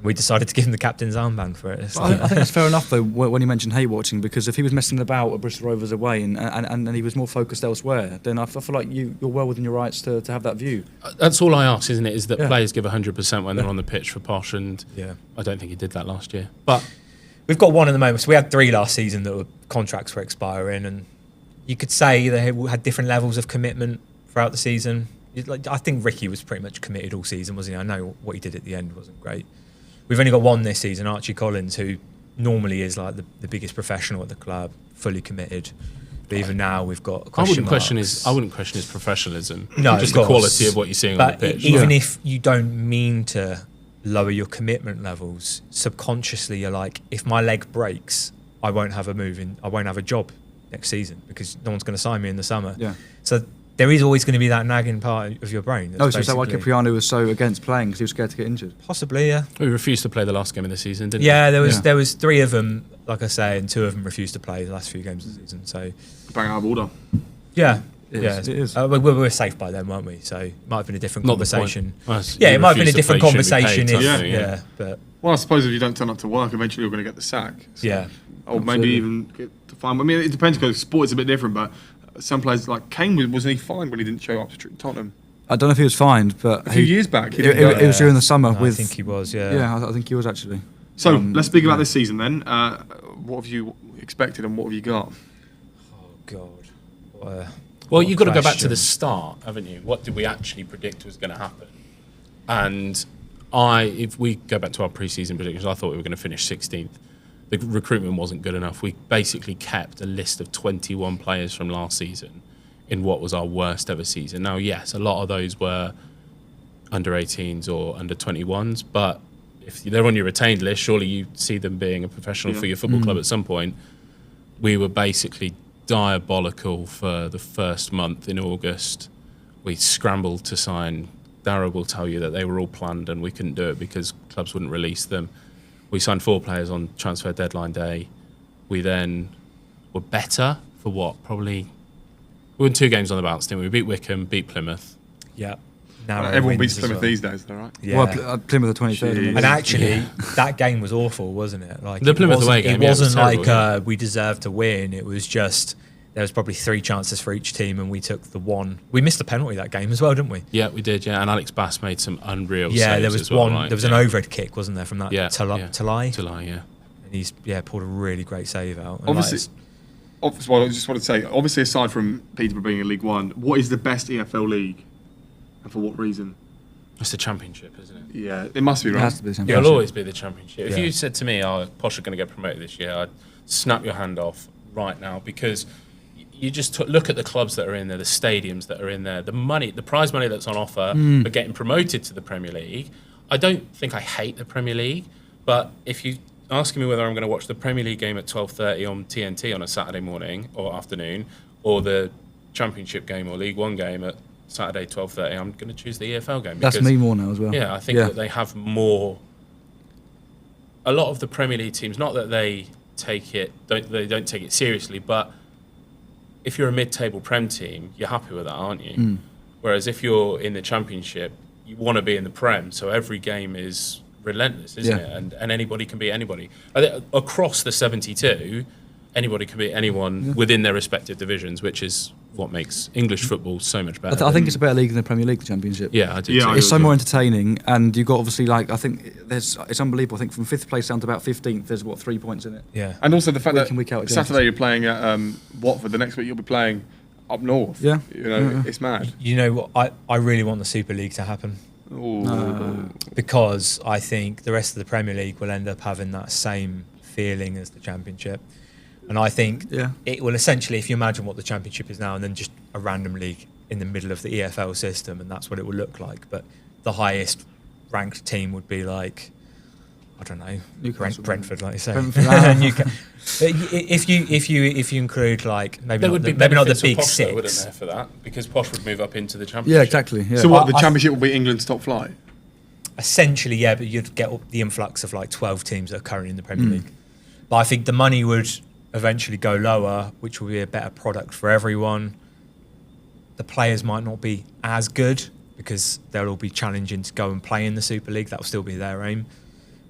We decided to give him the captain's armband for it. I think that's fair enough though when you mentioned hate watching, because if he was messing about at Bristol Rovers away and he was more focused elsewhere, then I feel like you're well within your rights to have that view. That's all I ask, isn't it? Is that players give 100% when they're on the pitch for Posh, and I don't think he did that last year. But we've got one at the moment. So we had 3 last season that contracts were expiring, and you could say they had different levels of commitment throughout the season. I think Ricky was pretty much committed all season, wasn't he? I know what he did at the end wasn't great. We've only got one this season, Archie Collins, who normally is like the biggest professional at the club, fully committed. But even now, we've got I wouldn't question his professionalism. No, just the quality of what you're seeing on the pitch. Even if you don't mean to lower your commitment levels, subconsciously you're like, if my leg breaks, I won't have a job next season because no one's going to sign me in the summer. Yeah. So there is always going to be that nagging part of your brain. So is that why Cipriano was so against playing because he was scared to get injured? Possibly, yeah. We refused to play the last game of the season, didn't we? Yeah, there was 3 of them, like I say, and 2 of them refused to play the last few games of the season. So bang out of order. Yeah. It is. We were safe by then, weren't we? So it might have been a different conversation. It might have been a different conversation. But well, I suppose if you don't turn up to work, eventually you're going to get the sack. So. Yeah. Or maybe even get to fine. I mean, it depends because sport's a bit different, but some players like Kane, wasn't he fined when he didn't show up to Tottenham? I don't know if he was fined, but a few years back. It was during the summer. I think he was, yeah. Yeah, I think he was actually. So let's speak about this season then. What have you expected and what have you got? Oh, God. Well, you've got to go back to the start, haven't you? What did we actually predict was going to happen? And if we go back to our pre-season predictions, I thought we were going to finish 16th. The recruitment wasn't good enough. We basically kept a list of 21 players from last season in what was our worst ever season. Now, yes, a lot of those were under 18s or under 21s, but if they're on your retained list, surely you see them being a professional for your football club at some point. We were basically diabolical for the first month in August. We scrambled to sign. Darragh will tell you that they were all planned and we couldn't do it because clubs wouldn't release them. We signed 4 players on transfer deadline day. We then were better for what? Probably we won 2 games on the bounce, didn't we? We beat Wickham, beat Plymouth. Yeah. Now everyone beats Plymouth these days, though, right? Yeah. Well, Plymouth are 23rd. And actually, that game was awful, wasn't it? Like the Plymouth away game. It wasn't like we deserved to win. It was just there was probably 3 chances for each team, and we took the one. We missed the penalty that game as well, didn't we? Yeah, we did. Yeah, and Alex Bass made some unreal. Yeah, saves there was as well, one. right? There was an overhead kick, wasn't there, from that Talai? Yeah, and he's pulled a really great save out. And obviously, well, I just want to say, obviously, aside from Peterborough being in League One, what is the best EFL league, and for what reason? It's the Championship, isn't it? Yeah, it must be, right? It has to be the Championship. It'll always be the Championship. If you said to me, Posh are going to get promoted this year, I'd snap your hand off right now because you just look at the clubs that are in there, the stadiums that are in there, the money, the prize money that's on offer for getting promoted to the Premier League. I don't think I hate the Premier League, but if you asking me whether I'm going to watch the Premier League game at 12:30 on TNT on a Saturday morning or afternoon, or the Championship game or League One game at Saturday 12:30, I'm going to choose the EFL game. That's me more now as well. Yeah, I think that they have more. A lot of the Premier League teams, not that they don't take it seriously, but if you're a mid-table Prem team, you're happy with that, aren't you? Whereas if you're in the Championship, you want to be in the Prem, so every game is relentless, isn't it? And anybody can beat anybody. Across the 72, anybody can beat anyone within their respective divisions, which is what makes English football so much better. I think it's a better league than the Premier League, the Championship. Yeah, I do. Yeah, it's so more entertaining, and you've got obviously I think it's unbelievable. I think from 5th place down to about 15th, there's 3 points in it. Yeah, and also the fact that Saturday you're playing at Watford, the next week you'll be playing up north. Yeah, it's mad. You know what? I really want the Super League to happen. Because I think the rest of the Premier League will end up having that same feeling as the Championship. And I think it will essentially, if you imagine what the Championship is now and then just a random league in the middle of the EFL system, and that's what it will look like. But the highest ranked team would be like, I don't know, Brentford, like you say. If you include like maybe not the big Posh, 6, though, wouldn't there, for that? Because Posh would move up into the Championship. Yeah, exactly. Yeah. So what? The Championship will be England's top flight. Essentially, yeah, but you'd get the influx of like 12 teams that are currently in the Premier League. But I think the money would eventually go lower, which will be a better product for everyone. The players might not be as good because they'll all be challenging to go and play in the Super League. That will still be their aim.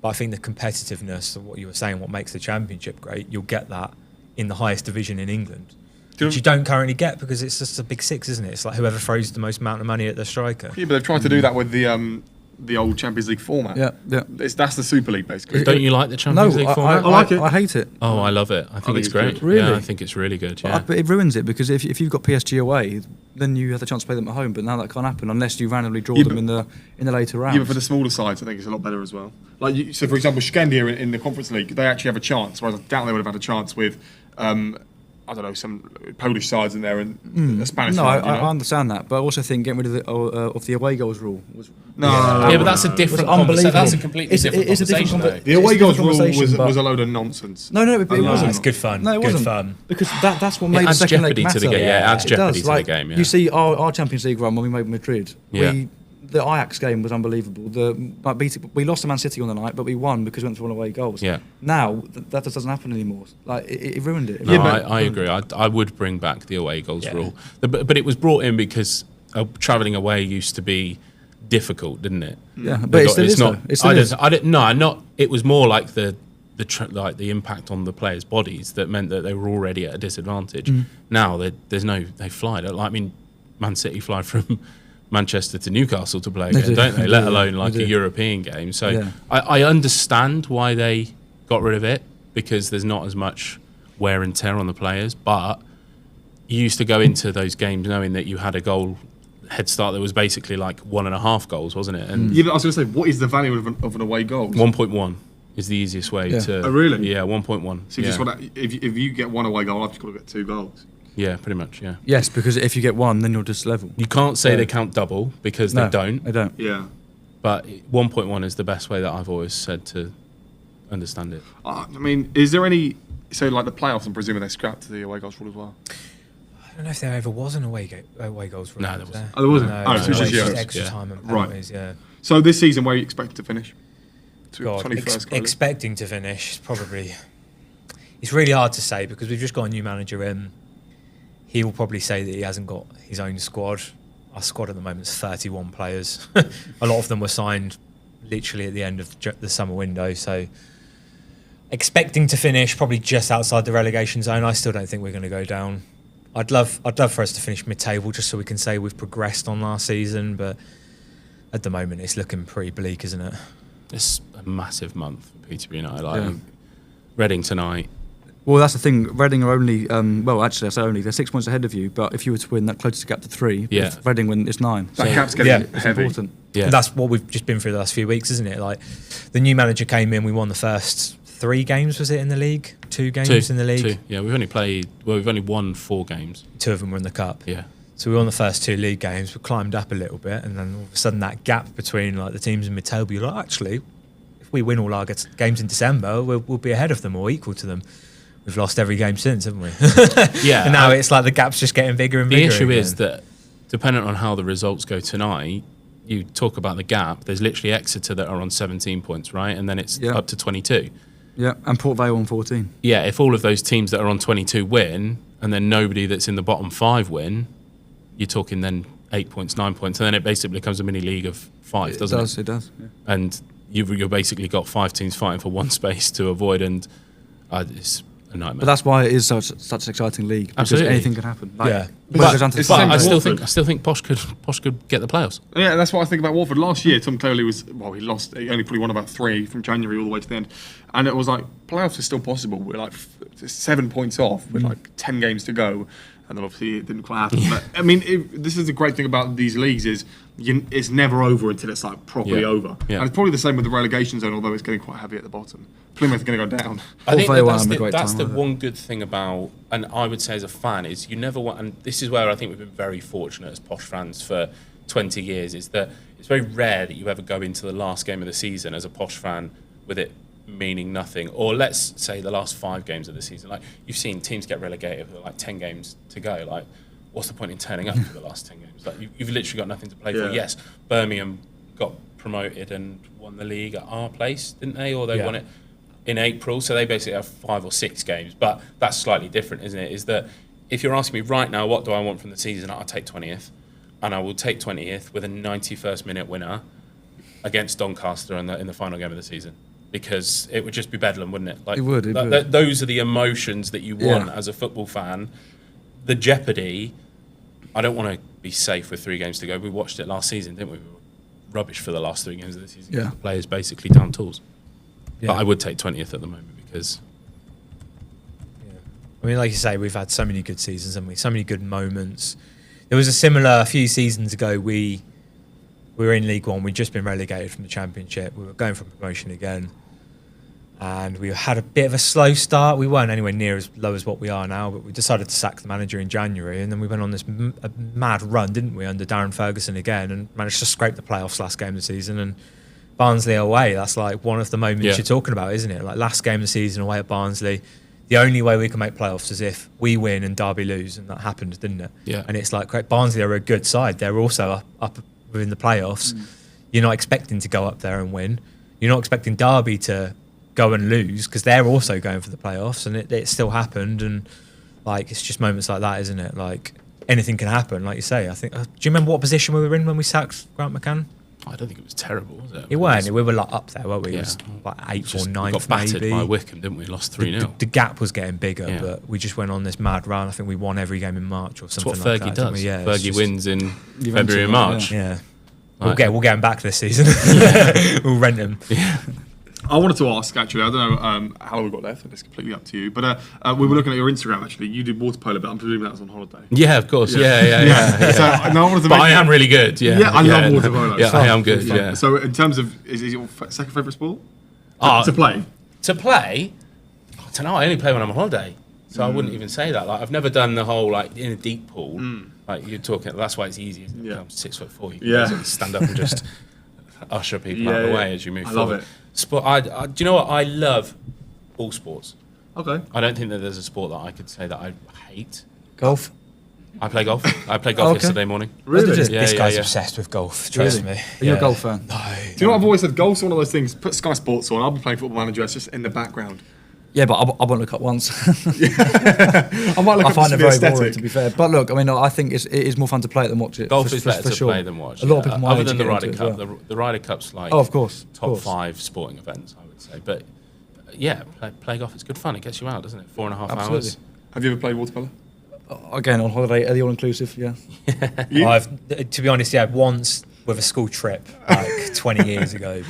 But I think the competitiveness of what you were saying, what makes the Championship great, you'll get that in the highest division in England, which you don't currently get because it's just a big 6, isn't it? It's like whoever throws the most amount of money at the striker. Yeah, but they've tried to do that with the old Champions League format. Yeah. That's the Super League, basically. Don't you like the Champions League format? I like it. I hate it. Oh, I love it. I think it's great. Really? Yeah, I think it's really good. Yeah. But it ruins it because if you've got PSG away, then you have the chance to play them at home. But now that can't happen unless you randomly draw them in the later rounds. Yeah, but for the smaller sides, I think it's a lot better as well. Like so, for example, Skandia in the Conference League, they actually have a chance. Whereas I doubt they would have had a chance with. I I don't know, some Polish sides in there and a Spanish side. No, I understand that, but I also think getting rid of the away goals rule was. But that's a different conversation. That's a completely different conversation. The away goals rule was a load of nonsense. No, it wasn't. It's good fun. No, it wasn't. Good fun. Because that's what made the second leg matter. It adds jeopardy to the game. You see our Champions League run when we made Madrid. The Ajax game was unbelievable. We lost to Man City on the night, but we won because we went for one away goals. Yeah. Now that just doesn't happen anymore. Like it ruined it. I agree. I would bring back the away goals rule, but it was brought in because travelling away used to be difficult, didn't it? Yeah, but it's not. It was more like the impact on the players' bodies that meant that they were already at a disadvantage. Now they fly. Man City fly from Manchester to Newcastle to play again, don't they? Let alone a European game. So I understand why they got rid of it, because there's not as much wear and tear on the players. But you used to go into those games knowing that you had a goal head start that was basically like 1.5 goals, wasn't it? And I was going to say, what is the value of an away goal? 1.1 is the easiest way to. Oh, really? Yeah, 1.1. So you just want to, if you get one away goal, I've just got to get 2 goals. Yeah, pretty much, yeah. Yes, because if you get one, then you're just level. You can't say they count double, because they don't. They don't. Yeah. But 1.1 is the best way that I've always said to understand it. Is there any... So, like the playoffs, I'm presuming they scrapped the away goals rule as well? I don't know if there ever was an away goals rule. No, there wasn't. Oh, there wasn't? No, so it's just extra time and penalties, So this season, where are you expected to finish? Expecting to finish, probably... It's really hard to say, because we've just got a new manager in. He will probably say that he hasn't got his own squad. Our squad at the moment is 31 players. A lot of them were signed literally at the end of the summer window. So expecting to finish probably just outside the relegation zone. I still don't think we're going to go down. I'd love for us to finish mid-table, just so we can say we've progressed on last season. But at the moment, it's looking pretty bleak, isn't it? It's a massive month for Peterborough United. Reading tonight. Well, that's the thing. Reading are only, they're 6 points ahead of you. But if you were to win, that closes the gap to 3. Yeah. If Reading win, it's 9. That cap's getting heavy. Important. Yeah. That's what we've just been through the last few weeks, isn't it? Like, the new manager came in, we won the first 3 games, was it, in the league? 2 games in the league? 2. Yeah, we've only won 4 games. 2 of them were in the cup. Yeah. So we won the first 2 league games, we climbed up a little bit, and then all of a sudden that gap between like the teams in mid-table, you're like, actually, if we win all our games in December, we'll be ahead of them or equal to them. We've lost every game since, haven't we? Yeah. And now it's like the gap's just getting bigger and bigger. The issue again. is that, depending on how the results go tonight, you talk about the gap, there's literally Exeter that are on 17 points, right? And then it's up to 22. Yeah, and Port Vale on 14. Yeah, if all of those teams that are on 22 win, and then nobody that's in the bottom 5 win, you're talking then 8 points, 9 points, and then it basically becomes a mini league of 5, doesn't it? It does. Yeah. And you've basically got 5 teams fighting for one space to avoid, and it's a nightmare. But that's why it is such an exciting league, because Absolutely. anything can happen. But I still think Posh could get the playoffs. Yeah, that's what I think about Watford. Last year, Tom Cleverley he only probably won about 3 from January all the way to the end, and it was like playoffs are still possible. We're like 7 points off with like 10 games to go, and then obviously it didn't quite happen. But I mean, this is the great thing about these leagues is it's never over until it's like properly over. Yeah. And it's probably the same with the relegation zone, although it's getting quite heavy at the bottom. Plymouth are going to go down. I think that's the one good thing about, and I would say as a fan, is you never want, and this is where I think we've been very fortunate as Posh fans for 20 years, is that it's very rare that you ever go into the last game of the season as a Posh fan with it meaning nothing, or let's say the last 5 games of the season. Like, you've seen teams get relegated with like 10 games to go. Like, what's the point in turning up for the last 10 games? Like, you've literally got nothing to play for. Yes, Birmingham got promoted and won the league at our place, didn't they? Or they won it in April, so they basically have 5 or 6 games. But that's slightly different, isn't it? Is that if you're asking me right now, what do I want from the season? I'll take 20th, and I will take 20th with a 91st minute winner against Doncaster in the final game of the season. Because it would just be bedlam, wouldn't it? Like, it would. Those are the emotions that you want as a football fan. The jeopardy, I don't want to be safe with 3 games to go. We watched it last season, didn't we? We were rubbish for the last 3 games of the season. Yeah. The players basically down tools. Yeah. But I would take 20th at the moment because... Yeah. I mean, like you say, we've had so many good seasons, haven't we? So many good moments. There was a few seasons ago, we were in League One. We'd just been relegated from the Championship. We were going for promotion again. and we had a bit of a slow start. We weren't anywhere near as low as what we are now, but we decided to sack the manager in January, and then we went on this mad run, didn't we, under Darren Ferguson again, and managed to scrape the playoffs last game of the season. And Barnsley away, that's like one of the moments you're talking about, isn't it? Like last game of the season away at Barnsley, the only way we can make playoffs is if we win and Derby lose, and that happened, didn't it? Yeah. And it's like, great, Barnsley are a good side. They're also up within the playoffs. You're not expecting to go up there and win. You're not expecting Derby to go and lose because they're also going for the playoffs, and it still happened. And like, it's just moments like that, isn't it? Like anything can happen, like you say. I think. Do you remember what position we were in when we sacked Grant McCann? I don't think it was terrible, was it? It weren't. We were like up there, weren't we? It was like 8th or 9th, we got battered maybe. by Wycombe, didn't we? Lost 3-0. The gap was getting bigger, but we just went on this mad run. I think we won every game in March or something like that. That's what Fergie does. Yeah, Fergie wins in February and March. Yeah. We'll get him back this season. We'll rent him. Yeah. I wanted to ask, actually, I don't know how long we've got left, and it's completely up to you, but we were looking at your Instagram, actually. You did water polo, but I'm presuming that was on holiday. Yeah, of course. Yeah. So, no, I wanted to but I am really good. Yeah, I love water polo. Yeah, I am good. Yeah. So, in terms of, is it your second favourite sport? To play? To play? I don't know. I only play when I'm on holiday. So I wouldn't even say that. Like, I've never done the whole, like, in a deep pool. Like, you're talking, that's why it's easy. I'm 6'4". You can basically stand up and just usher people out of the way as you move forward. Love it. Sport. Do you know what? I love all sports. Okay. I don't think that there's a sport that I could say that I hate. Golf? I play golf. I played golf yesterday morning. Really? This guy's obsessed with golf, trust me. Are you a golf fan? No. Do you know what I've always said? Golf's one of those things, put Sky Sports on, I'll be playing Football Manager, it's just in the background. Yeah, but I won't look up once. I might look I up find to it be very aesthetic. boring, to be fair. But look, I mean, I think it is more fun to play it than watch it. Golf is better to play than watch. A lot of people might other than the get Ryder into Cup. it as well. The Ryder Cup's like of course, top 5 sporting events, I would say. But yeah, play golf. It's good fun. It gets you out, doesn't it? 4.5 hours. Have you ever played water polo? Again, on holiday, at the all-inclusive, yeah. To be honest, once with a school trip, like 20 years ago.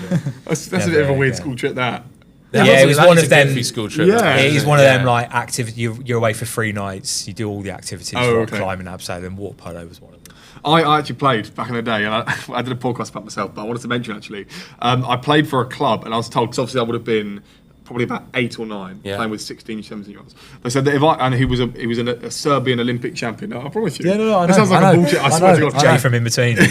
That's a bit of a weird school trip, that. It was one of them. School trip, it is one of them like activity. You're away for 3 nights. You do all the activities, okay. climbing, abseiling, and water polo was one of them. I actually played back in the day, and I did a podcast about myself, but I wanted to mention actually, I played for a club, and I was told, because obviously I would have been probably about 8 or 9, playing with 16, 17-years. They said that and he was a Serbian Olympic champion. No, I promise you. Yeah, no, I know. It sounds like a bullshit. I swear to God. Jay from in between. And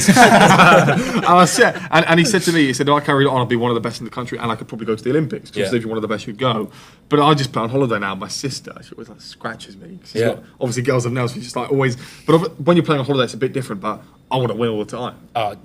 he said to me, he said, I carried it on, I'll be one of the best in the country, and I could probably go to the Olympics, because if you're one of the best, you'd go. But I just play on holiday now. My sister, she always like scratches me. Obviously, girls have nails, so she's just like always. But when you're playing on holiday, it's a bit different. But I want to win all the time.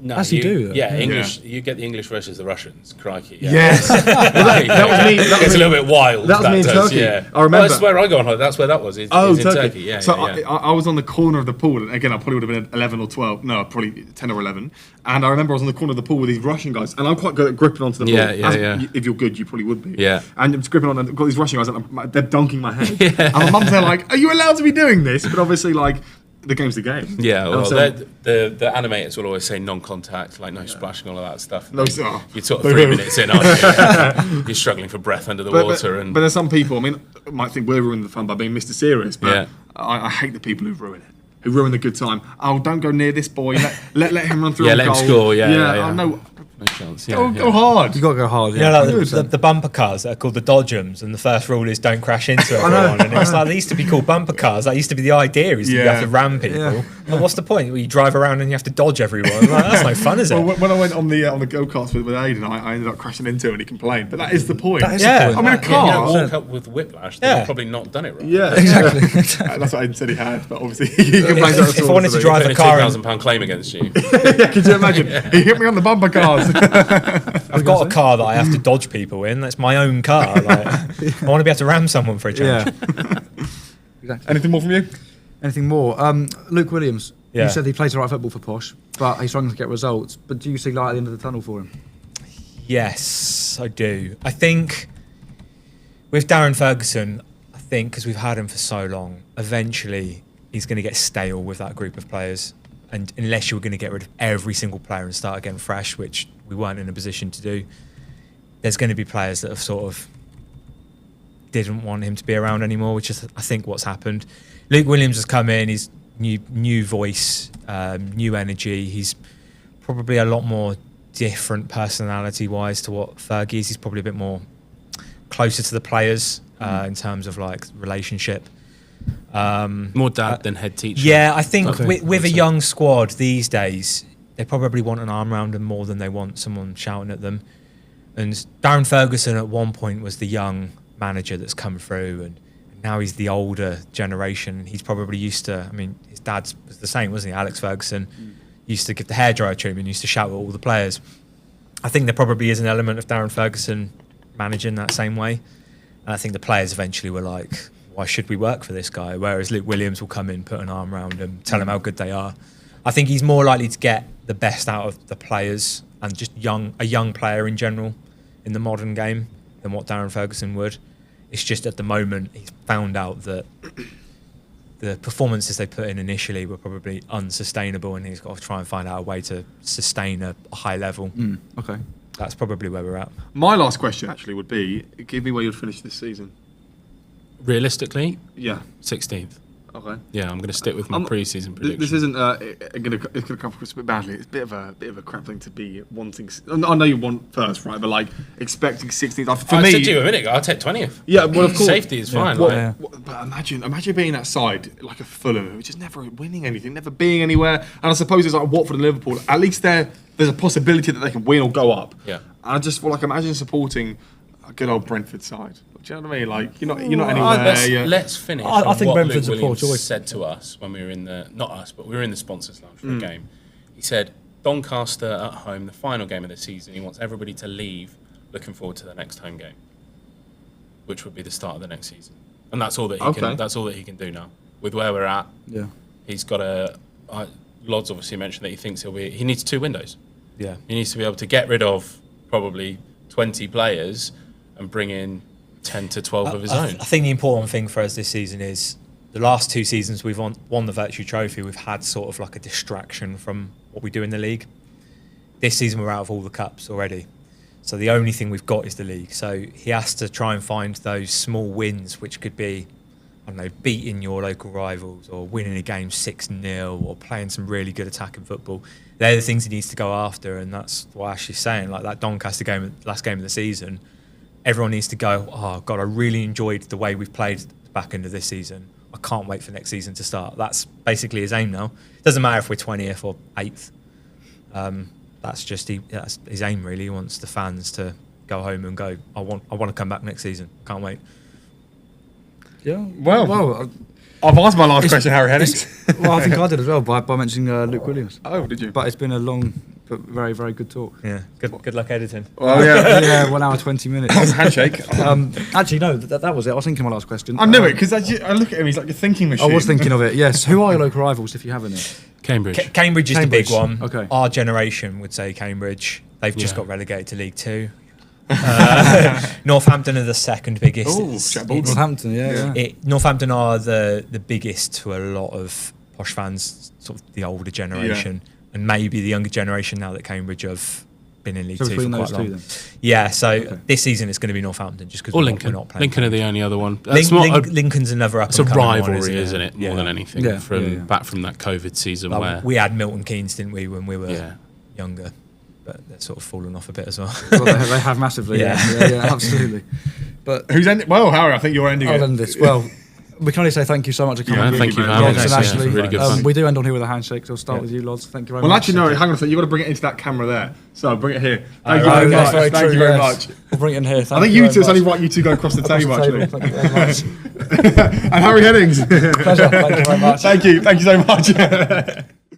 No, As you do. Yeah, English. You get the English versus the Russians. Crikey. Yeah. Yes. that was me. It gets a little bit wild. That was me in Turkey. Yeah. I remember. That's where I go on holiday. That's where that was. It's in Turkey. Yeah. So I was on the corner of the pool, and again, I probably would have been 11 or 12. No, probably 10 or 11. And I remember I was on the corner of the pool with these Russian guys, and I'm quite good at gripping onto the ball. If you're good, you probably would be. Yeah. And I'm just gripping on, and I've got these Russian guys, and they're dunking my head. And my mum's there like, "Are you allowed to be doing this?" But obviously, like, the game's the game. Yeah, well, the animators will always say non-contact, like no splashing, all of that stuff. You're sort of 3 minutes in, aren't you? You're struggling for breath under the water. But there's some people, I mean, might think we're ruining the fun by being Mr. Serious, but I hate the people who ruin it. Who ruin the good time. Oh, don't go near this boy. Let him run through. Let him score. Yeah. Oh, no chance. Go hard. You got to go hard. Yeah, like the bumper cars that are called the Dodgems, and the first rule is don't crash into everyone. And it's like they used to be called bumper cars. That used to be the idea, is that you have to ram people. Yeah. And what's the point? Well, you drive around and you have to dodge everyone. Like, that's no fun, is it? Well, when I went on the go-karts with Aidan, I ended up crashing into him, and he complained. But that is the point. That is the point. I'm in a car. Walk up with whiplash. They've probably not done it right. Yeah, exactly. That's what Aidan said he had. But obviously, he complained. If I wanted to drive a car, £2,000 claim against you. Yeah, could you imagine? He hit me on the bumper cars. I've got a car that I have to dodge people in. That's my own car. Like, I want to be able to ram someone for a change. Yeah. Exactly. Anything more from you? Anything more? Luke Williams. Yeah. You said he plays the right football for Posh, but he's struggling to get results. But do you see light at the end of the tunnel for him? Yes, I do. I think with Darren Ferguson, because we've had him for so long, eventually he's going to get stale with that group of players. And unless you were going to get rid of every single player and start again fresh, which we weren't in a position to do, there's going to be players that have sort of didn't want him to be around anymore, which is, I think, what's happened. Luke Williams has come in. He's new voice, new energy. He's probably a lot more different personality-wise to what Fergie is. He's probably a bit more closer to the players in terms of like relationship. More dad than head teacher. Yeah, I think with a young squad these days, they probably want an arm around them more than they want someone shouting at them. And Darren Ferguson at one point was the young manager that's come through, and now he's the older generation. He's probably used to, I mean, his dad was the same, wasn't he? Alex Ferguson used to give the hairdryer treatment, used to shout at all the players. I think there probably is an element of Darren Ferguson managing that same way. And I think the players eventually were like, why should we work for this guy? Whereas Luke Williams will come in, put an arm around him, tell him how good they are. I think he's more likely to get the best out of the players and just a young player in general in the modern game than what Darren Ferguson would. It's just at the moment he's found out that the performances they put in initially were probably unsustainable, and he's got to try and find out a way to sustain a high level. Okay. That's probably where we're at. My last question actually would be, give me where you'd finish this season. Realistically? Yeah. 16th. Okay. Yeah, I'm going to stick with my pre-season prediction. This isn't it's going to come across a bit badly. It's a bit of a crap thing to be wanting. I know you want first, right? But like expecting 16th. For me, I said to you a minute ago, I'll take 20th. Yeah, well, of course. Safety is fine. But imagine being that side like a Fulham, which is never winning anything, never being anywhere. And I suppose it's like Watford and Liverpool. At least there's a possibility that they can win or go up. Yeah. And I just feel like imagine supporting a good old Brentford side. Do you know what I mean? Like you're not anywhere. Let's finish. I think what Brentford's Luke a poor Williams choice. said to us when we were in we were in the sponsors lounge for a game. He said Doncaster at home, the final game of the season. He wants everybody to leave looking forward to the next home game, which would be the start of the next season. And that's all that he can. That's all that he can do now with where we're at. Yeah. He's got Lodz obviously mentioned that he thinks he needs 2 windows. Yeah. He needs to be able to get rid of probably 20 players and bring in 10 to 12 of his own. I think the important thing for us this season is the last 2 seasons we've won the Virtue Trophy, we've had sort of like a distraction from what we do in the league. This season we're out of all the cups already. So the only thing we've got is the league. So he has to try and find those small wins, which could be, I don't know, beating your local rivals or winning a game 6-0 or playing some really good attacking football. They're the things he needs to go after, and that's what Ashley's saying. Like that Doncaster game, last game of the season, everyone needs to go, oh, God, I really enjoyed the way we've played the back end of this season. I can't wait for next season to start. That's basically his aim now. It doesn't matter if we're 20th or 8th. That's his aim, really. He wants the fans to go home and go, I want to come back next season. Can't wait. Yeah. Well, I've asked my last question, Harry Hennings. Well, I think I did as well by mentioning Luke Williams. Oh, did you? But it's been a long but very, very good talk. Yeah, good luck editing. Well, yeah. 1 hour 20 minutes. Handshake. Actually, no, that was it. I was thinking my last question. I knew it because I look at him. He's like a thinking machine. I was thinking of it. Yes. Who are your local rivals, if you have any? Cambridge. Cambridge is the big one. Okay. Our generation would say Cambridge. They've just got relegated to League 2. Northampton are the second biggest. Northampton, yeah. Northampton are the biggest to a lot of posh fans, sort of the older generation, and maybe the younger generation now that Cambridge have been in League 2 for quite long. Yeah, so this season it's going to be Northampton just because we're not playing. Lincoln are the only other one. Lincoln's another up. It's a rivalry, isn't it? More than anything. Back from that COVID season where we had Milton Keynes, didn't we, when we were younger? But they're sort of fallen off a bit as well. They have massively. Yeah, absolutely. But who's ending? Well, Harry, I think you're ending it. I'll end this. Well, we can only say thank you so much for coming. Thank you, Lodz and Ashley. Really good fun. We do end on here with a handshake, so I'll start with you, Lodz. Thank you very much. Well, actually, no, hang on a second. You've got to bring it into that camera there. So bring it here. Thank you very much. We'll bring it in here. I think you two, it's only right you two go across the table, actually. Thank you very much. And Harry Hennings. Pleasure. Thank you very much. Thank you so much.